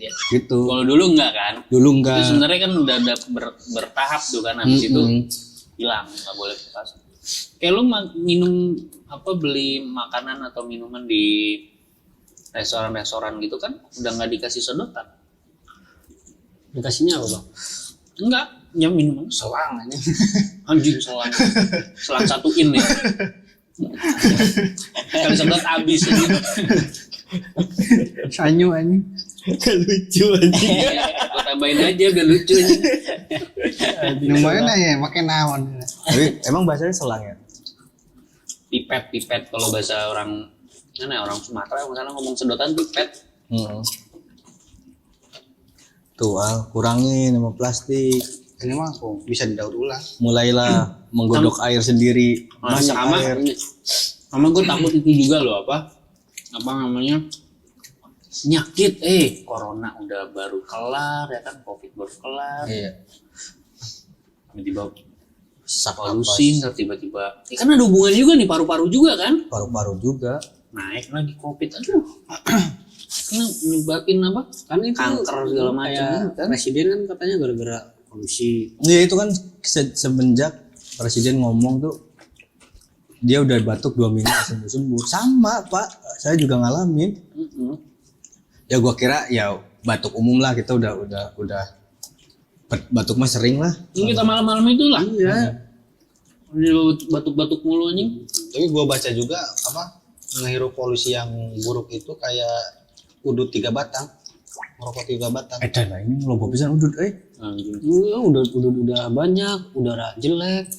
Ya. gitu. Kalau dulu enggak kan? Dulu Itu enggak. sebenarnya kan udah ada bertahap tuh kan, habis itu hilang, nggak boleh bekas. Kayak lu minum beli makanan atau minuman di restoran gitu kan udah nggak dikasih sedotan. Dikasihnya apa bang? Enggak, ya minuman Selang aja. anjing selang 1 in ya. Kali sedot habis ini. Sanyu aja. Lucu aja. Gua tambahin aja biar lucu aja. Lumayan ya, pakai naon. Tapi emang bahasanya selang ya? Pipet kalau bahasa orang orang Sumatera misalnya ngomong sedotan pipet. Tuh kurangin sama plastik. Ini mah kok bisa didaur ulang. Mulailah menggodok air sendiri, masak air. Sama gue takut itu juga loh apa namanya penyakit corona udah baru kelar ya kan, covid baru kelar. Iya. Tiba-tiba Sak polusi ntar tiba-tiba kan ada hubungan juga nih paru-paru juga kan, paru-paru juga. naik lagi covid, aduh kena nyebabin apa Kan itu kanker segala macam kayak kan. presiden kan katanya gara-gara polusi. Iya itu kan semenjak presiden ngomong tuh dia udah batuk 2 minggu sembuh. Sama Pak, saya juga ngalamin. Ya gua kira ya batuk umum lah, kita udah batuk mah sering lah. Ini kita malam-malam itu lah. Iya. Ini batuk-batuk mulu anjing. Tapi gua baca juga apa menghirup polusi yang buruk itu kayak udut 3 batang, merokok 3 batang. Dan lah ini lombok pisan udut Anjing. Udah banyak, udara jelek.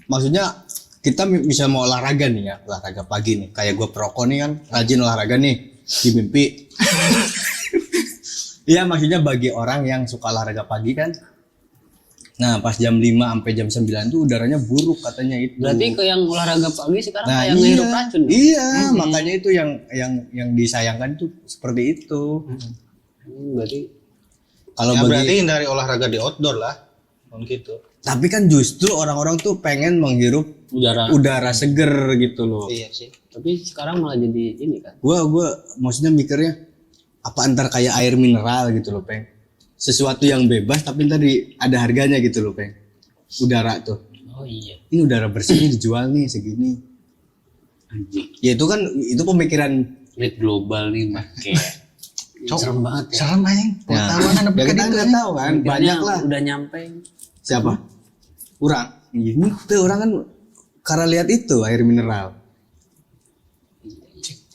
Maksudnya kita bisa mau olahraga nih ya, olahraga pagi nih. Kayak gua perokok nih kan, rajin olahraga nih di mimpi. Iya maksudnya bagi orang yang suka olahraga pagi kan. Nah pas jam 5 sampai jam 9 tuh udaranya buruk katanya itu. Berarti ke yang olahraga pagi sekarang Nah, kayak ngehirup racun. Iya, makanya itu yang disayangkan tuh seperti itu. Berarti Kalau Ya, bagi berarti hindari olahraga di outdoor lah. Gitu. tapi kan justru orang-orang tuh pengen menghirup udara seger gitu loh. Iya sih. tapi sekarang malah jadi ini kan. Gua maksudnya mikirnya apa antar kayak air mineral gitu loh, Peng. Sesuatu yang bebas tapi tadi ada harganya gitu loh, Peng. Udara tuh. Oh iya. Ini udara bersihnya dijual nih segini. Anjing. Ya itu kan itu pemikiran Rate global nih make. Serem banget ya. Serem anjing. Pengetahuan ya kita nggak tahu kan, banyak lah. Udah nyampe. Siapa? Orang. Ini tuh orang kan karena lihat itu air mineral.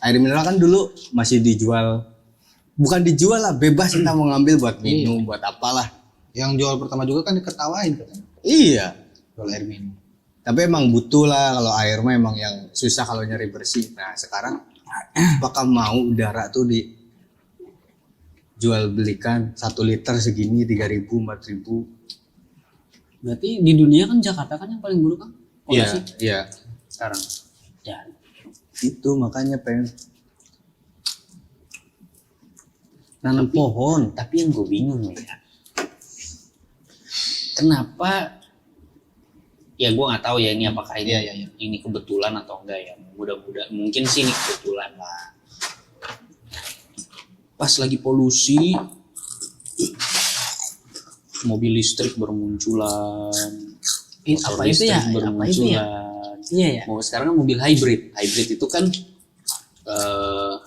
Air mineral kan dulu masih dijual, bukan dijual lah, bebas kita mau ngambil buat minum, buat apalah. Yang jual pertama juga kan diketawain kan. Iya. Jual air minum. Tapi emang butuh lah kalau air mah emang yang susah kalau nyari bersih. Nah sekarang apakah mau udara tuh dijual belikan 1 liter segini 3.000 4.000. Berarti di dunia kan Jakarta kan yang paling buruk kan? Iya, Polusi. iya. Sekarang. Ya. Itu makanya pengen nanam pohon. Tapi yang gue bingung ya, kenapa? Ya gue nggak tahu ya ini apakah ini kebetulan atau enggak ya. Mudah-mudahan mungkin sih ini kebetulan lah. Pas lagi polusi, mobil listrik bermunculan. Motor Apa itu ya? listrik Apa itu ya? Iya ya. Mau sekarang kan mobil hybrid. Hybrid itu kan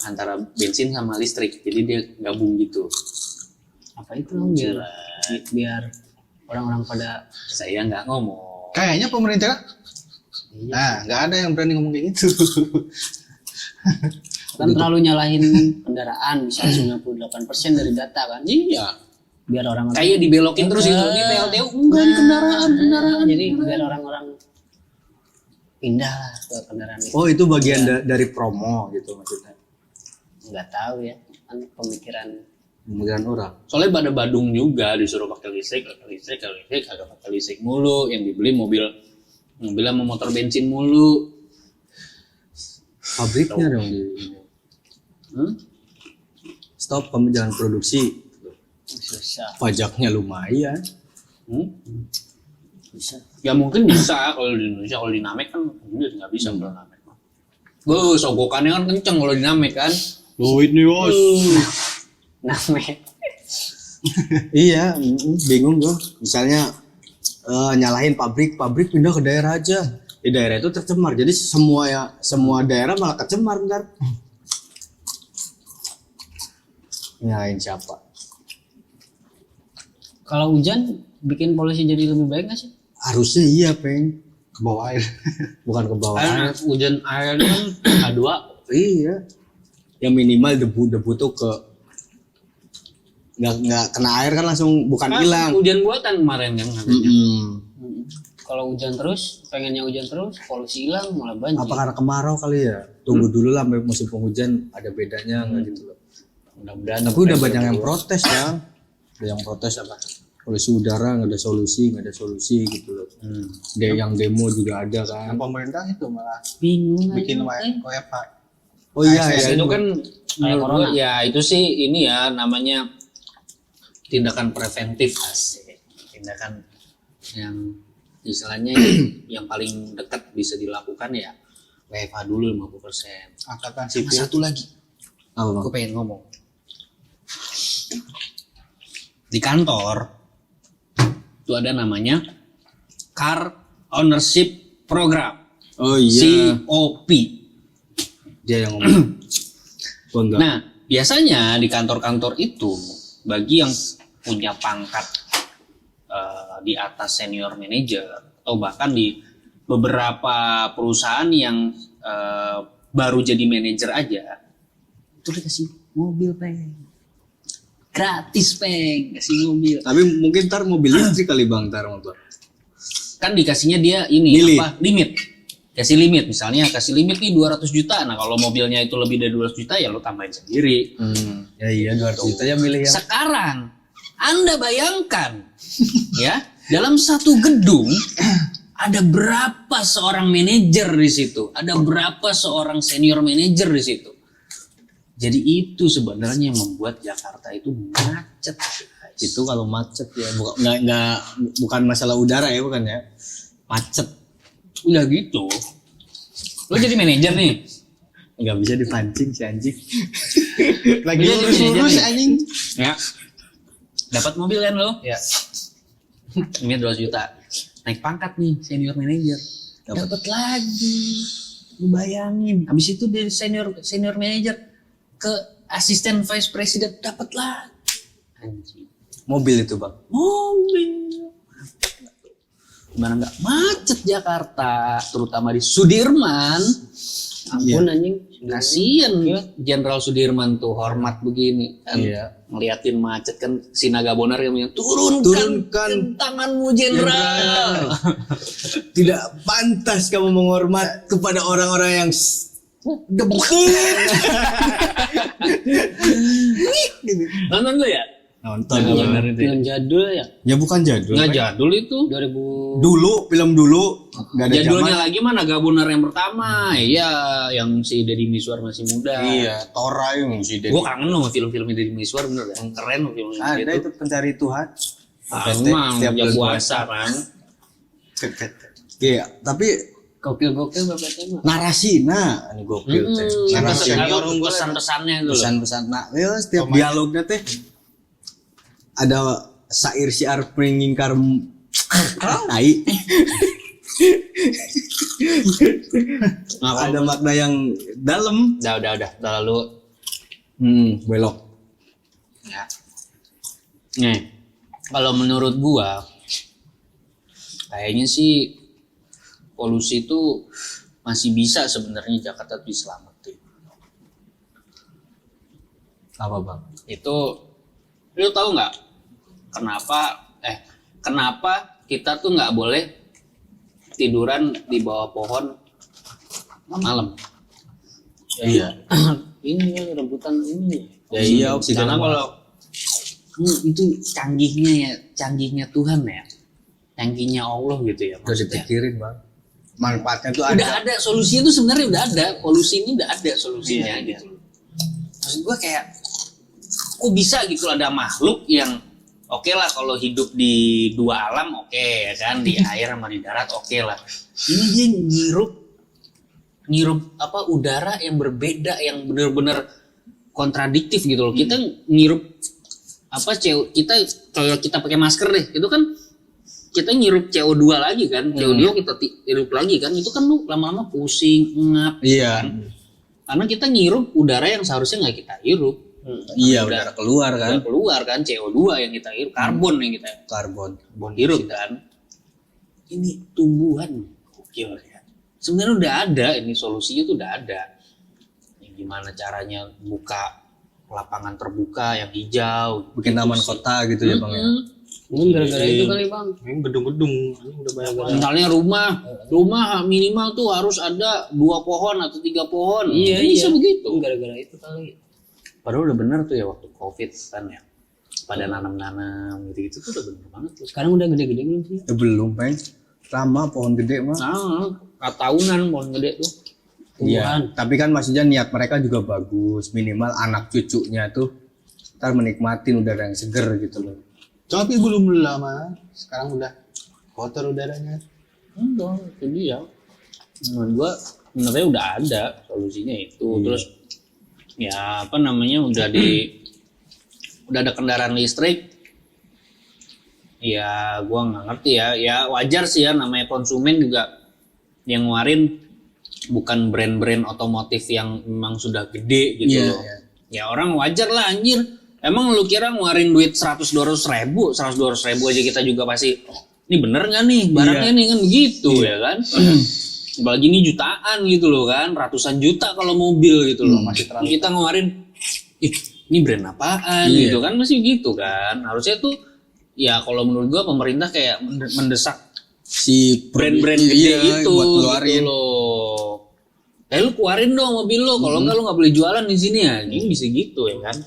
antara bensin sama listrik. Jadi dia gabung gitu. Apa itu dong biar orang-orang pada Saya nggak ngomong. Kayaknya pemerintah nah nggak ada yang berani ngomong kayak gitu. kan terlalu nyalahin kendaraan misalnya 98% dari data kan. Iya. Biar orang-orang Kayak dibelokin terus gitu. Di PLTU enggak di kendaraan. jadi biar orang-orang pindah lah ke kendaraan itu. Oh itu bagian dari promo gitu maksudnya. Nggak tahu ya kan pemikiran Pemikiran orang. Soalnya pada Badung juga disuruh pakai listrik, agak pakai listrik mulu. Yang dibeli mobil sama motor bensin mulu. Pabriknya dong di stop, kamu jangan produksi. susah. Pajaknya lumayan. Bisa. Ya mungkin bisa kalau di Indonesia, kalau di Namek kan nggak bisa kalau Namek. Sogokannya kan kenceng kalau di Namek kan. Duit nih bos. Namanya Iya, bingung gua. Misalnya nyalahin pabrik pindah ke daerah aja. Di daerah itu tercemar, jadi semua daerah malah kecemar ntar. Nyalahin siapa? kalau hujan bikin polusi jadi lebih baik nggak sih? Harusnya iya, Peng. Ke bawah air. Bukan ke bawah Karena air. hujan air kan H2. Iya. Yang minimal debu tuh ke nggak kena air kan langsung bukan Kan hilang. hujan buatan kemarin kan katanya. Kalau hujan terus, pengennya hujan terus, polusi hilang malah banjir. Apa karena kemarau kali ya? Tunggu dulu lah sampai musim penghujan ada bedanya nggak gitu loh. Mudah-mudahan. Tapi udah banyak yang protes ya. Ada yang protes apa? Polusi udara nggak ada solusi gitu loh. Yang demo juga ada kan. Yang pemerintah itu malah Bingung bikin aja. WFH. Oh iya Ya, ya itu kan menurut corona. gua, ya itu sih ini ya namanya tindakan preventif, asik. Tindakan yang istilahnya yang paling dekat bisa dilakukan ya WFH dulu 50%. Angkatan Sama sipil. satu lagi, Apa bang? aku pengen ngomong. Di kantor itu ada namanya Car Ownership Program, Oh iya. COP. Dia yang ngomong. Gua enggak. Nah, biasanya di kantor-kantor itu bagi yang punya pangkat di atas senior manager atau bahkan di beberapa perusahaan yang baru jadi manajer aja, itu dikasih mobil peng, gratis peng, kasih mobil. Tapi mungkin ntar mobil listrik kali bang, ntar mobil. Kan dikasihnya dia ini Milih. apa limit, kasih limit, misalnya kasih limit nih 200 juta. Nah kalau mobilnya itu lebih dari 200 juta ya lo tambahin sendiri. Ya iya 200 juta ya milih yang. Sekarang Anda bayangkan ya, dalam satu gedung ada berapa seorang manajer di situ, ada berapa seorang senior manajer di situ. Jadi itu sebenarnya yang membuat Jakarta itu macet. Itu kalau macet ya bukan masalah udara ya, bukan ya, macet. Udah gitu, lo jadi manajer nih, Nggak bisa dipancing si anjing. Lagi Iya, lurus-lurus iya, iya. anjing. ya dapat mobil kan lo, Ya. ini 200 juta, naik pangkat nih senior manager, dapat lagi. Lu bayangin, habis itu dari senior manager ke asisten vice president, dapat lagi. Anjing. Mobil itu bang. Mobil. Gimana nggak macet Jakarta, terutama di Sudirman. Ampun anjing. Kasian Jenderal Sudirman tuh, hormat begini kan. Iya. Ngeliatin macet kan, si Naga Bonar yang bilang turunkan tanganmu Jenderal. Tidak pantas kamu menghormat kepada orang-orang yang gebuk. Nonton tuh ya? Nonton. Naga Bonar itu. Film jadul ya. Ya bukan jadul. Nggak jadul itu. 2000. Dulu film dulu nggak ada Jadulnya zaman. lagi mana Naga Bonar yang pertama. Iya, yang si Deddy Mizwar masih muda. Iya, Tora yang si Gue kangen loh sama film-film Deddy Mizwar, bener kan? Keren loh film ada itu pencari Tuhan. Emang Tiap ya bulan puasa kan. Iya, tapi Gokil-gokil bapak tema. narasi, nah ini gokil teh. Narasi Pesan-pesannya itu loh. pesan-pesan, nah, ya, setiap dialognya teh ada syair-syair pengingkar tai. Ada makna yang dalam. Udah lalu. Belok. Ya. Nih, kalau menurut gua kayaknya sih polusi itu masih bisa sebenarnya Jakarta diselamatin. Apa bang? Itu lu tahu nggak kenapa kita tuh nggak boleh tiduran di bawah pohon malam? Iya. Ini ya rebutan ini. Ya iya, oksigen. Karena kalau itu canggihnya Tuhan ya, canggihnya Allah gitu ya. Udah Maksudnya. dipikirin bang. Manfaatnya tuh Udah ada solusinya tuh sebenarnya udah ada. Polusi ini udah ada solusinya Iya. gitu. Maksud gua kayak kok bisa gitu ada makhluk yang oke lah kalau hidup di dua alam oke ya kan, di air sama di darat oke lah. Ini dia ngirup apa udara yang berbeda, yang benar-benar kontradiktif gitu loh. Kita ngirup apa kita kalau kita pakai masker deh, itu kan kita ngirup CO2 lagi kan, CO2 kita hirup lagi kan, itu kan lu lama-lama pusing, ngap. Iya. Kan? Karena kita ngirup udara yang seharusnya nggak kita hirup. Iya, udah keluar kan. Udah keluar kan CO2 yang kita hirup, karbon yang kita Karbon. hirup kan. Ini tumbuhan gokil ya. Sebenarnya udah ada, ini solusinya tuh udah ada. Gimana caranya buka lapangan terbuka yang hijau, Bikin taman kota gitu ya bang ya. Mungkin gara-gara itu kali bang. Ini gedung-gedung udah banyak banget. Misalnya rumah minimal tuh harus ada 2 pohon atau 3 pohon. Iya Bisa begitu. Gara-gara itu kali. Padahal udah bener tuh ya waktu COVID kan ya. Pada nanam-nanam gitu-gitu tuh udah bener banget tuh. Sekarang udah gede-gede belum sih? Ya belum peng. Lama pohon gede mah. Nah, tahunan pohon gede tuh. Iya. Tapi kan maksudnya niat mereka juga bagus. Minimal anak cucunya tuh ntar menikmatin udara yang seger gitu loh. Tapi belum lama, sekarang udah kotor udaranya. Enggak, itu dia. Menurut gua sebenarnya udah ada solusinya itu. Terus ya apa namanya udah ada kendaraan listrik. Ya gua nggak ngerti ya. Ya wajar sih ya, namanya konsumen juga yang ngeluarin bukan brand-brand otomotif yang memang sudah gede gitu Iya, loh. iya. Ya orang wajar lah anjir. Emang lu kira ngeluarin duit 100-200 ribu, 100-200 ribu aja kita juga pasti, ini bener nggak nih barangnya nih kan begitu ya kan. Apalagi ini jutaan gitu loh kan, ratusan juta kalau mobil gitu loh. Masih terlalu Kita ngeluarin, ini brand apaan Iya. gitu kan, masih gitu kan. Harusnya tuh ya kalau menurut gua pemerintah kayak mendesak Si brand-brand gede iya, itu buat keluarin. gitu loh. Lu keluarin dong mobil lo, kalau enggak lu nggak boleh jualan di sini ya. Ini bisa gitu ya kan.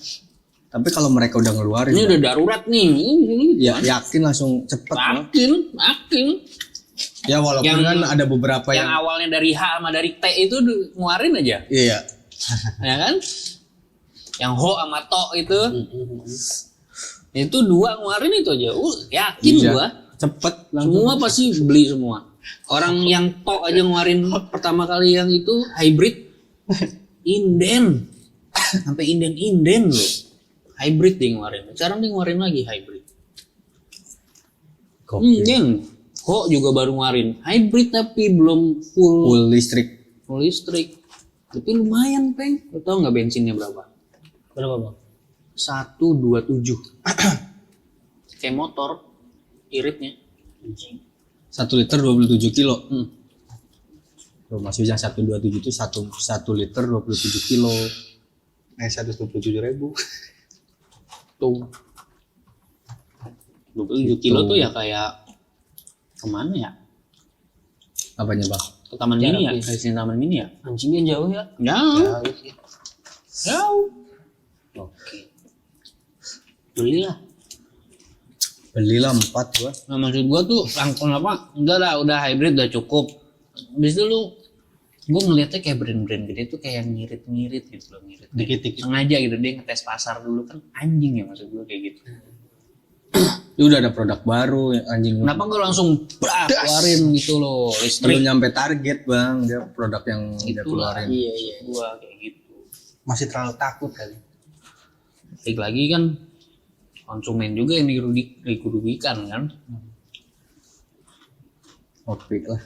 Tapi kalau mereka udah ngeluarin, Ini udah darurat nih. Ini ya yakin langsung cepet. Bang. yakin. Ya walaupun Yang- kan ada beberapa Yang yang awalnya dari H sama dari T itu ngeluarin aja, iya. ya kan? Yang Ho sama To itu dua ngeluarin itu aja. Yakin Iya. gua. Cepet Semua pasti beli semua. Orang yang To aja ngeluarin pertama kali yang itu hybrid, inden, sampai inden loh. Hybrid dia ngeluarin. Sekarang dia ngeluarin lagi hybrid. Inden. Ho juga baru ngeluarin hybrid tapi belum full listrik. full listrik. Tapi lumayan, Peng. Lo tau nggak bensinnya berapa? Berapa bang? 127. Kayak motor iritnya. 1 liter 27 kilo. Hmm. Loh, maksudnya 127 itu 1 liter 27 kilo. 127.000. Tuh. 27 kilo tuh ya kayak kemana ya? Apanya bang? Ke taman mini ya? Jaraknya. Ke sini taman mini ya? Anjingnya jauh ya? Jauh. Jauh. Oke. Belilah. Belilah 4 gua. Nah maksud gua tuh langsung apa? Udah hybrid udah cukup. Habis itu gua ngeliatnya kayak brand-brand gede tuh kayak ngirit-ngirit gitu loh, ngirit. Dikit-dikit. Sengaja gitu dia ngetes pasar dulu kan anjing ya maksud gua kayak gitu. Itu udah ada produk baru yang anjing. Kenapa gua langsung keluarin gitu loh Belum listrik nyampe target bang, dia produk yang dia Itulah. keluarin. Iya. gua kayak gitu. Masih terlalu takut kali. Balik lagi kan konsumen juga yang dirugikan kan. Oke lah.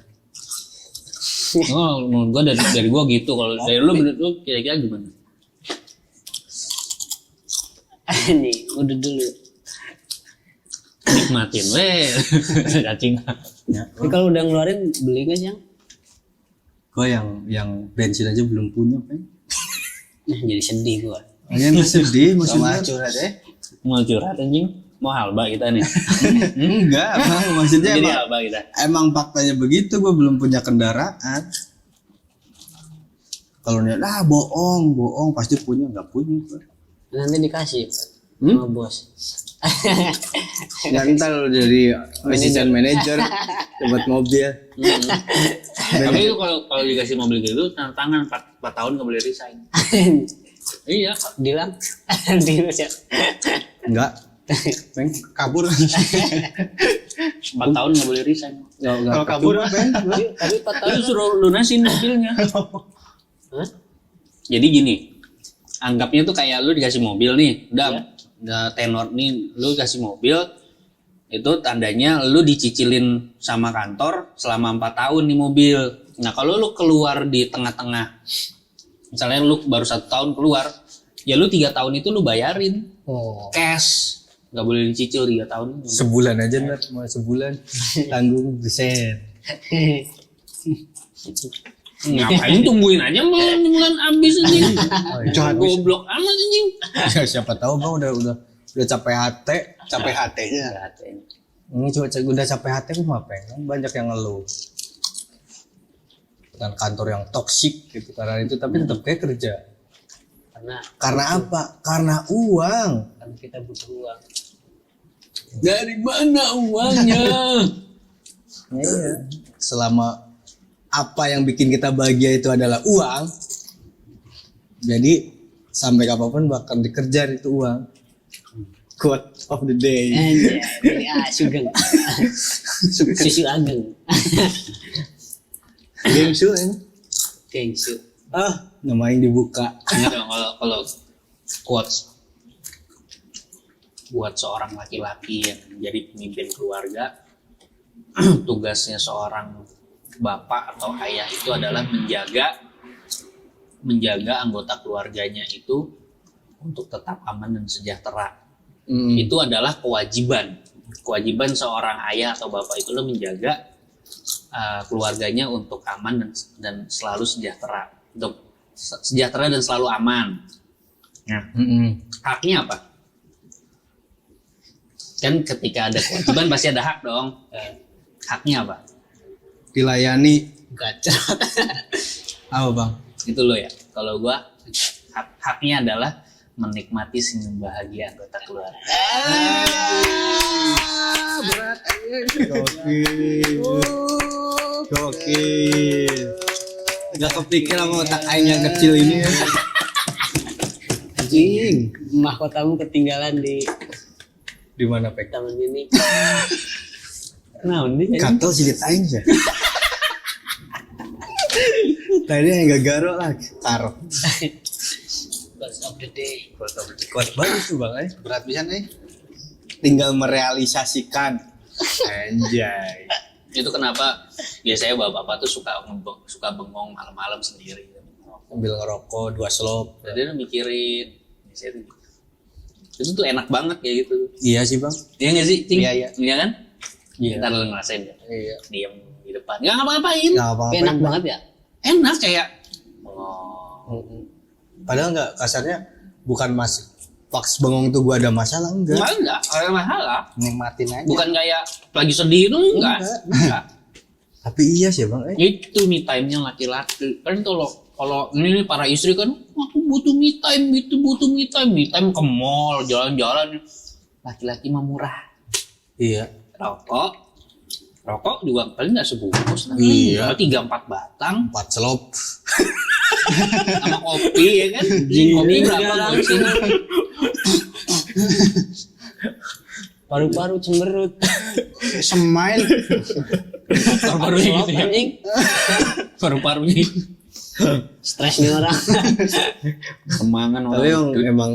Oh, menurut gua dari gua gitu. Kalau dari lu menurut lu kira-kira gimana? Nih, udah dulu. Nikmatin weh. Cacing. Ya. Tapi kalau udah ngeluarin beli nggak Jang? Gua yang bensin aja belum punya kan. Nah, jadi sedih gua. Hanya nggak sedih Sama maksudnya. curhat Mau curhat anjing? Mau halba kita nih. Enggak bang, maksudnya Jadi emang, halba kita. emang faktanya begitu. Gua belum punya kendaraan. Kalau niat bohong pasti punya, nggak punya gua. Nanti dikasih sama bos. Ya ntar lo jadi assistant manager buat mobil. Tapi itu kalau dikasih mobil gitu tanda tangan 4 tahun nggak boleh resign. Iya. Dilang. Dilang ya. Enggak. Bang, kabur. 4 tahun nggak boleh resign. Kalau kabur Tapi 4 tahun. Tapi suruh lunasin mobilnya. Hah? Jadi gini, anggapnya tuh kayak lu dikasih mobil nih, udah tenor nih, lu kasih mobil, itu tandanya lu dicicilin sama kantor selama 4 tahun nih mobil. Nah kalau lu keluar di tengah-tengah, misalnya lu baru 1 tahun keluar, ya lu 3 tahun itu lu bayarin Oh. cash, nggak boleh dicicil 3 tahun. sebulan aja ntar cuma sebulan tanggung desain. Ngapain tungguin aja bulan habis anjing. Goblok amat anjing. Ya, siapa tahu bang udah capek hati. capek hatinya. Ini udah capek hati aku ngapain? Kan banyak yang ngeluh. Dan kantor yang toksik gitu karena itu, tapi tetap kayak kerja. Karena apa? Karena uang. Karena kita butuh uang. Dari mana uangnya? Iya. Selama apa yang bikin kita bahagia itu adalah uang, jadi sampai kapanpun bakal dikejar itu uang. Quote of the day. Ini Sugeng. Susu Ageng. Gengsu ini. Gengsu. Nama yang dibuka. Ini dong kalau quotes buat seorang laki-laki yang menjadi pemimpin keluarga, tugasnya seorang bapak atau ayah itu adalah menjaga anggota keluarganya itu untuk tetap aman dan sejahtera. Itu adalah kewajiban seorang ayah atau bapak itu menjaga keluarganya untuk aman dan selalu sejahtera, untuk sejahtera dan selalu aman. Nah, haknya apa? Kan ketika ada kewajiban pasti ada hak dong. Haknya apa? Dilayani. Gacor. Apa bang? Itu loh ya. Kalau gua haknya adalah menikmati senyum bahagia anggota keluarga. Berat. Gokil. Gak kepikir sama otak aing yang kecil ini. Anjing. Mahkotamu ketinggalan di Di mana pek? taman ini. Nah, ini Katel silit aing sih. Tadi yang gak garuk lah, karep. Birds of the day. Kuat banget tuh bang, Berat bisa nih. tinggal merealisasikan. Anjay. Itu kenapa biasanya bapak-bapak tuh suka bengong malam-malam sendiri. Sambil ngerokok 2 slop. Jadi dia mikirin. Biasanya itu tuh enak banget kayak gitu. Iya sih bang. Iya nggak sih, Cing? Iya, iya. Iya kan? Iya. Ntar lu ngerasain ya. Iya. Diam di depan. Nggak ngapa-ngapain. Nggak apa-apa. Enak banget ya. Enak kayak. Padahal nggak kasarnya bukan pas bengong tuh gua ada masalah enggak. Enggak ada masalah. Nikmatin aja. Bukan kayak lagi sedih itu enggak. Enggak. Tapi iya sih bang. Itu me time-nya laki-laki. Kan kalau ini para istri kan, aku butuh me time, butuh me time. Me time ke mall, jalan-jalan. Laki-laki mah murah. Iya. Rokok juga paling nggak sebungkus. Iya. 3-4 batang 4 slop. sama kopi ya kan. Kopi berapa sih? Paru-paru cemberut. Semain. Paru-parunya gitu ya. Anjing. Paru-parunya. Stres nih orang. Semangan Tapi emang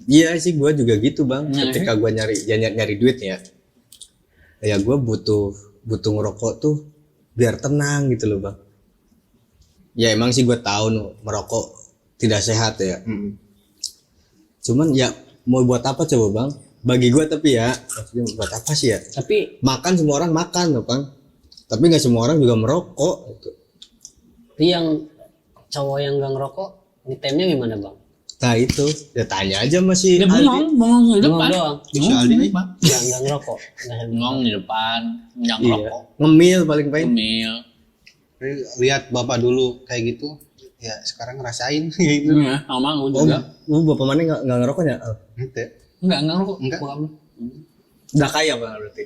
iya sih gua juga gitu bang. Iya. Ketika gua nyari duit ya gua butuh ngerokok tuh biar tenang gitu loh bang. Ya emang sih gua tahu merokok tidak sehat ya. Cuman ya mau buat apa coba bang? Bagi gua tapi ya maksudnya buat apa sih ya? Tapi Makan semua orang makan loh bang. Tapi nggak semua orang juga merokok gitu. yang cowok yang gak ngerokok, me time-nya gimana bang? Nah itu ya tanya aja masih Dia bengong di Bengong depan. doang. Bengong di depan. Yang gak ngerokok. Bengong di depan, yang Iya. rokok, Ngemil paling paling. gemil. Lihat bapak dulu kayak gitu. Ya sekarang ngerasain kayak gitu. Iya, sama gue juga. Lu bapak mana nggak ngerokoknya? Gitu. Enggak ngerokok. Enggak. Udah kaya bang berarti.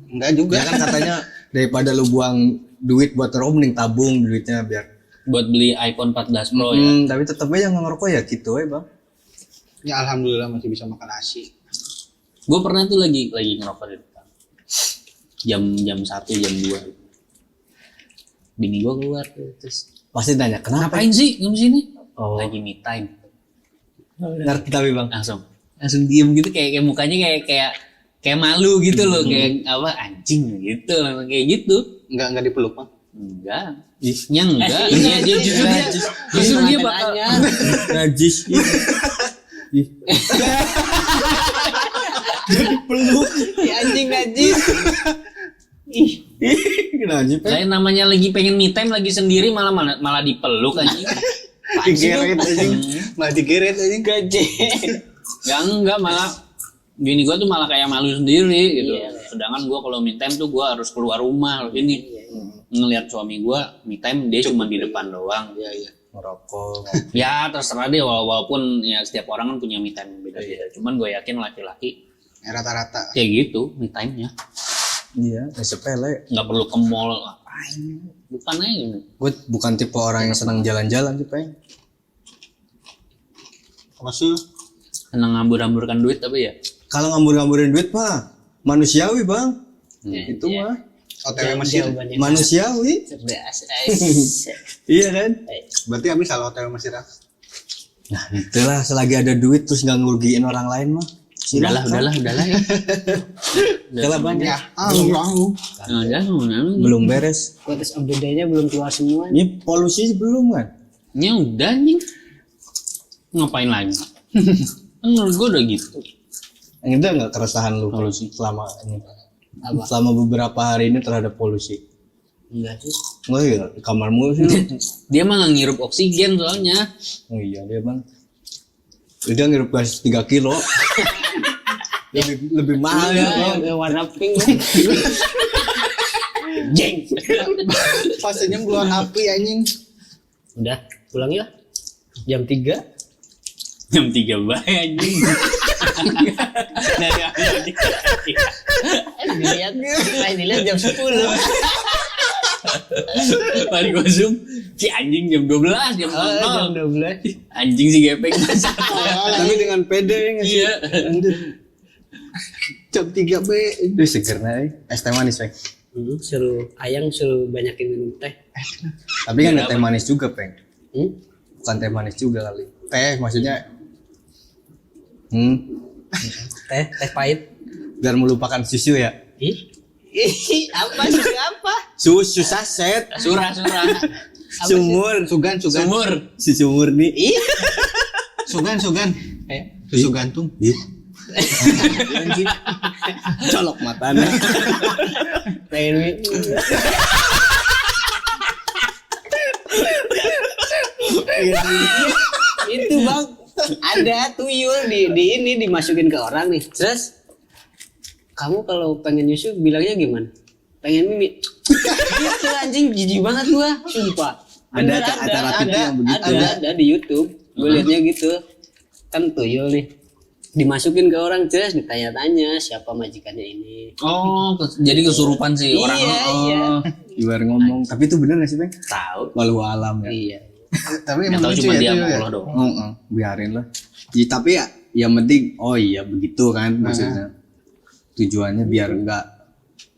Enggak juga. Ya kan katanya daripada lu buang duit buat ngerokok mending tabung duitnya biar. Buat beli iPhone 14 Pro ya. Tapi tetep aja nggak ngerokok ya gitu ya bang. Ya alhamdulillah masih bisa makan nasi. Gue pernah tuh lagi ngerokok di depan. Jam 1, jam 2. Bini gue keluar terus. Pasti tanya kenapa? Ngapain sih di sini? Oh. Lagi me time. Ngerti tapi bang. Langsung diem gitu kayak mukanya kayak malu gitu loh, kayak apa anjing gitu, kayak gitu. Enggak dipeluk, Bang. Enggak. Enggak. Iya justru dia bakal Najis. Ih. Jadi peluk. Anjing najis. Najis. saya namanya lagi pengen me time lagi sendiri malah dipeluk anjing. Digeret aja. Malah digeret aja. Gaje. Ya enggak, malah bini gua tuh malah kayak malu sendiri gitu. Iya. Sedangkan gua kalau me time tuh gua harus keluar rumah ini. Ngelihat suami gua me time dia cuma di depan doang. Iya. Ngerokok. Ya terserah dia, walaupun ya setiap orang kan punya me time beda-beda. Cuman gue yakin laki-laki Rata-rata. kayak gitu me time-nya. Iya, sepele. Nggak perlu ke mall ngapain. Bukan aja gitu. Gue bukan tipe orang yang senang jalan-jalan sih peng. Maksud Senang ngambur-amburkan duit tapi ya. Kalau ngambur-ngamburin duit mah manusiawi bang. Itu Iya. mah OTW Mesir. Jawabannya manusiawi. cerdas. Iya kan? Berarti habis kalau OTW Mesir. Nah itulah selagi ada duit terus nggak ngerugiin orang lain mah Udahlah ya. Udahlah Bang. Ya, Udah. Belum beres. Quotes of the day-nya belum keluar semua. Ini polusi belum kan? Ya udah anjing. Ngapain lagi? Kan menurut gue udah gitu. Yang itu nggak keresahan lu polusi selama ini? Selama beberapa hari ini terhadap polusi? Enggak sih. Oh iya, di kamarmu sih. Dia mah nggak ngirup oksigen soalnya. Oh iya dia Bang. Dia ngirup gas 3 kilo. lebih mahal ya. Yang warna pink. Jeng. Fasenya keluar api anjing. Udah, pulang ya. Jam 3. Jam 3 bae anjing. Dilihat jam 10. Paling konsum si anjing jam 12 jam 0. Jam 12. Anjing si gepeng. Tapi dengan pede nggak sih? Iya. Jam 3 B. Itu seger nih. Es teh manis Peng. Suruh ayang suruh banyakin minum teh. Tapi kan nggak teh manis juga Peng. Bukan teh manis juga kali. Teh maksudnya. Teh pahit. Biar melupakan susu ya. Apa sih apa? Susu saset. Surah. Sumur. Sugan. Sumur. Si sumur nih. Sugan. Susu gantung. Anjing. Colok matanya. Pengen itu Bang, ada tuyul di ini dimasukin ke orang nih. Terus kamu kalau pengen nyusu bilangnya gimana? Pengen mimi. Itu anjing jijik banget gua, sumpah. Ada acara TV yang begitu. Ada di YouTube. Gue liatnya gitu. Kan tuyul nih. Dimasukin ke orang terus ditanya-tanya siapa majikannya ini. Oh, jadi kesurupan sih orang. Iya. Ibar ngomong. Tapi itu bener gak sih Peng? Tahu. Walau alam ya. Iya. Tapi Yang emang tahu lucu cuma ya dia tuyul sama ya. Allah doang. Biarin lah. Ya, tapi ya yang penting oh iya begitu kan maksudnya. Tujuannya biar enggak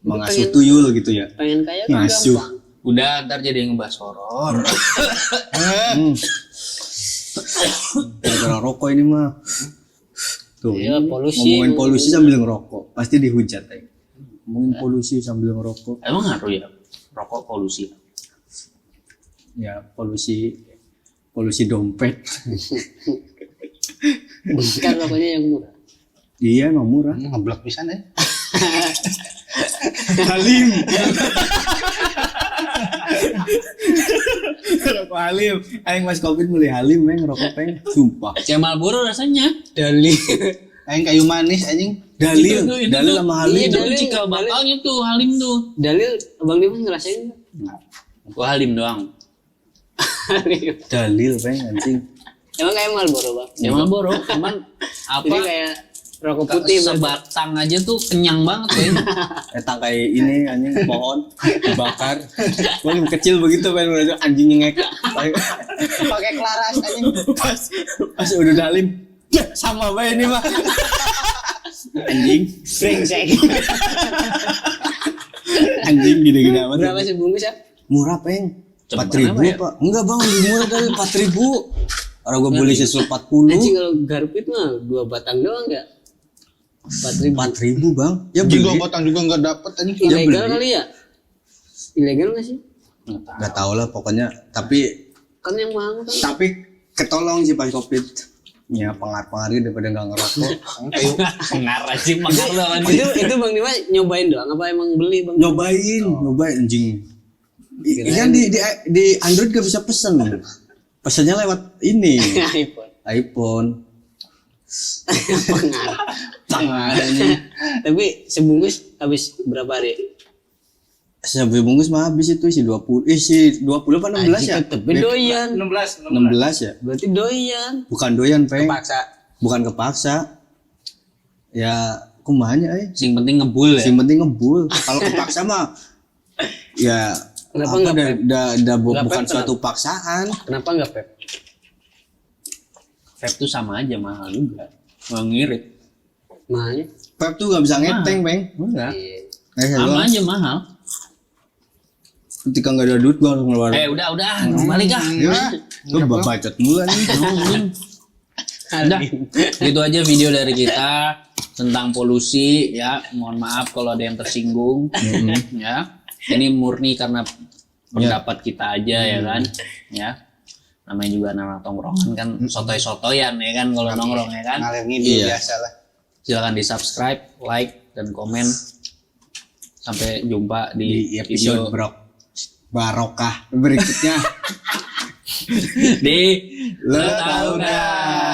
mengasuh tuyul gitu ya. Pengen kaya kan Ngasuh. gampang. Udah ntar jadi yang ngebahas horor. Gara-gara rokok ini mah. Tuh, Iya, ini polusi. ngomongin polusi sambil ngerokok. Pasti dihujat ya. Ngomongin polusi sambil ngerokok. Emang ngaruh ya rokok polusi? Ya, polusi dompet. Kan rokoknya yang murah. Iya, emang murah. Ngeblok pisan ya. Halim. Rokok Halim. Aing mas Covid mulai Halim Peng, rokok Peng. Sumpah. Kayak Marlboro rasanya. Dalil. Aing kayu manis anjing. Dalil. Itu Dalil tuh. sama Halim. Iya, itu Dalil, cikal Dalil. bakalnya tuh Halim tuh. Dalil Bang Dimas ngerasain nggak? Gua Halim doang. Dalil Peng anjing. Emang kayak Marlboro Bang. Ya Marlboro, cuman Jadi apa kayak rokok putih Bang. sebatang aja tuh kenyang banget ya. Etang kayak ini anjing pohon dibakar. Paling kecil begitu kan anjing ngek. Pakai kelaras anjing. Pas udah Halim. Ya, sama bae ini mah. Anjing. Brengsek. Anjing gini-gini amat. Berapa sih bungkus ya? Murah Peng. Coba 4.000 berapa ya? Pak. Enggak Bang, lebih murah dari 4.000. Orang gua beli sesul 40. Anjing kalau garpit mah 2 batang doang enggak? 4.000. 4.000 Bang. Ya Anjing beli. 2 batang juga enggak dapet anjing. Ya, Ilegal beli. kali ya? Ilegal nggak sih? Enggak tahu lah pokoknya tapi Kan yang mahal kan. ketolong sih pas Covid. Ya pengar-pengar daripada enggak ngerokok. Pengarah sih pengarah lah. Itu Bang Dimas nyobain doang apa emang beli Bang? Nyobain anjing. Kan di Android gak bisa pesen. Pesannya lewat ini iPhone. Pengarahnya. Tapi sebungkus habis berapa hari? Sampai bungkus mah habis itu isi 20 apa 16 ya? Tapi doyan. 16 ya? Berarti doyan. Bukan doyan, Peng. Paksa. Bukan kepaksa. Ya, kumanya Sing penting ngebul ya. Yang penting ngebul. Kalau kepaksa mah ya Kenapa apa, nggak pep? bukan pep, suatu paksaan. Kenapa enggak Pep? Vape tuh sama aja mahal juga. Mau ngirit. Mahalnya? Pep tuh gak bisa ngeteng, Peng. Enggak. Iya. Sama aja mahal. Ketika nggak ada duit gua harus ngeluarin. Udah, balik ah. Ya, gua bacot mulu nih. Udah. Gitu aja video dari kita. tentang polusi ya. Mohon maaf kalau ada yang tersinggung ya. Ini murni karena pendapat kita aja ya kan. Ya. Namanya juga anak tongkrongan kan sotoy-sotoyan ya kan kalau nongkrong ya kan. Ngalir ngidul biasa lah. Silakan di-subscribe, like dan komen. Sampai jumpa Di di episode video barokah berikutnya. di Lo Tahu Dah.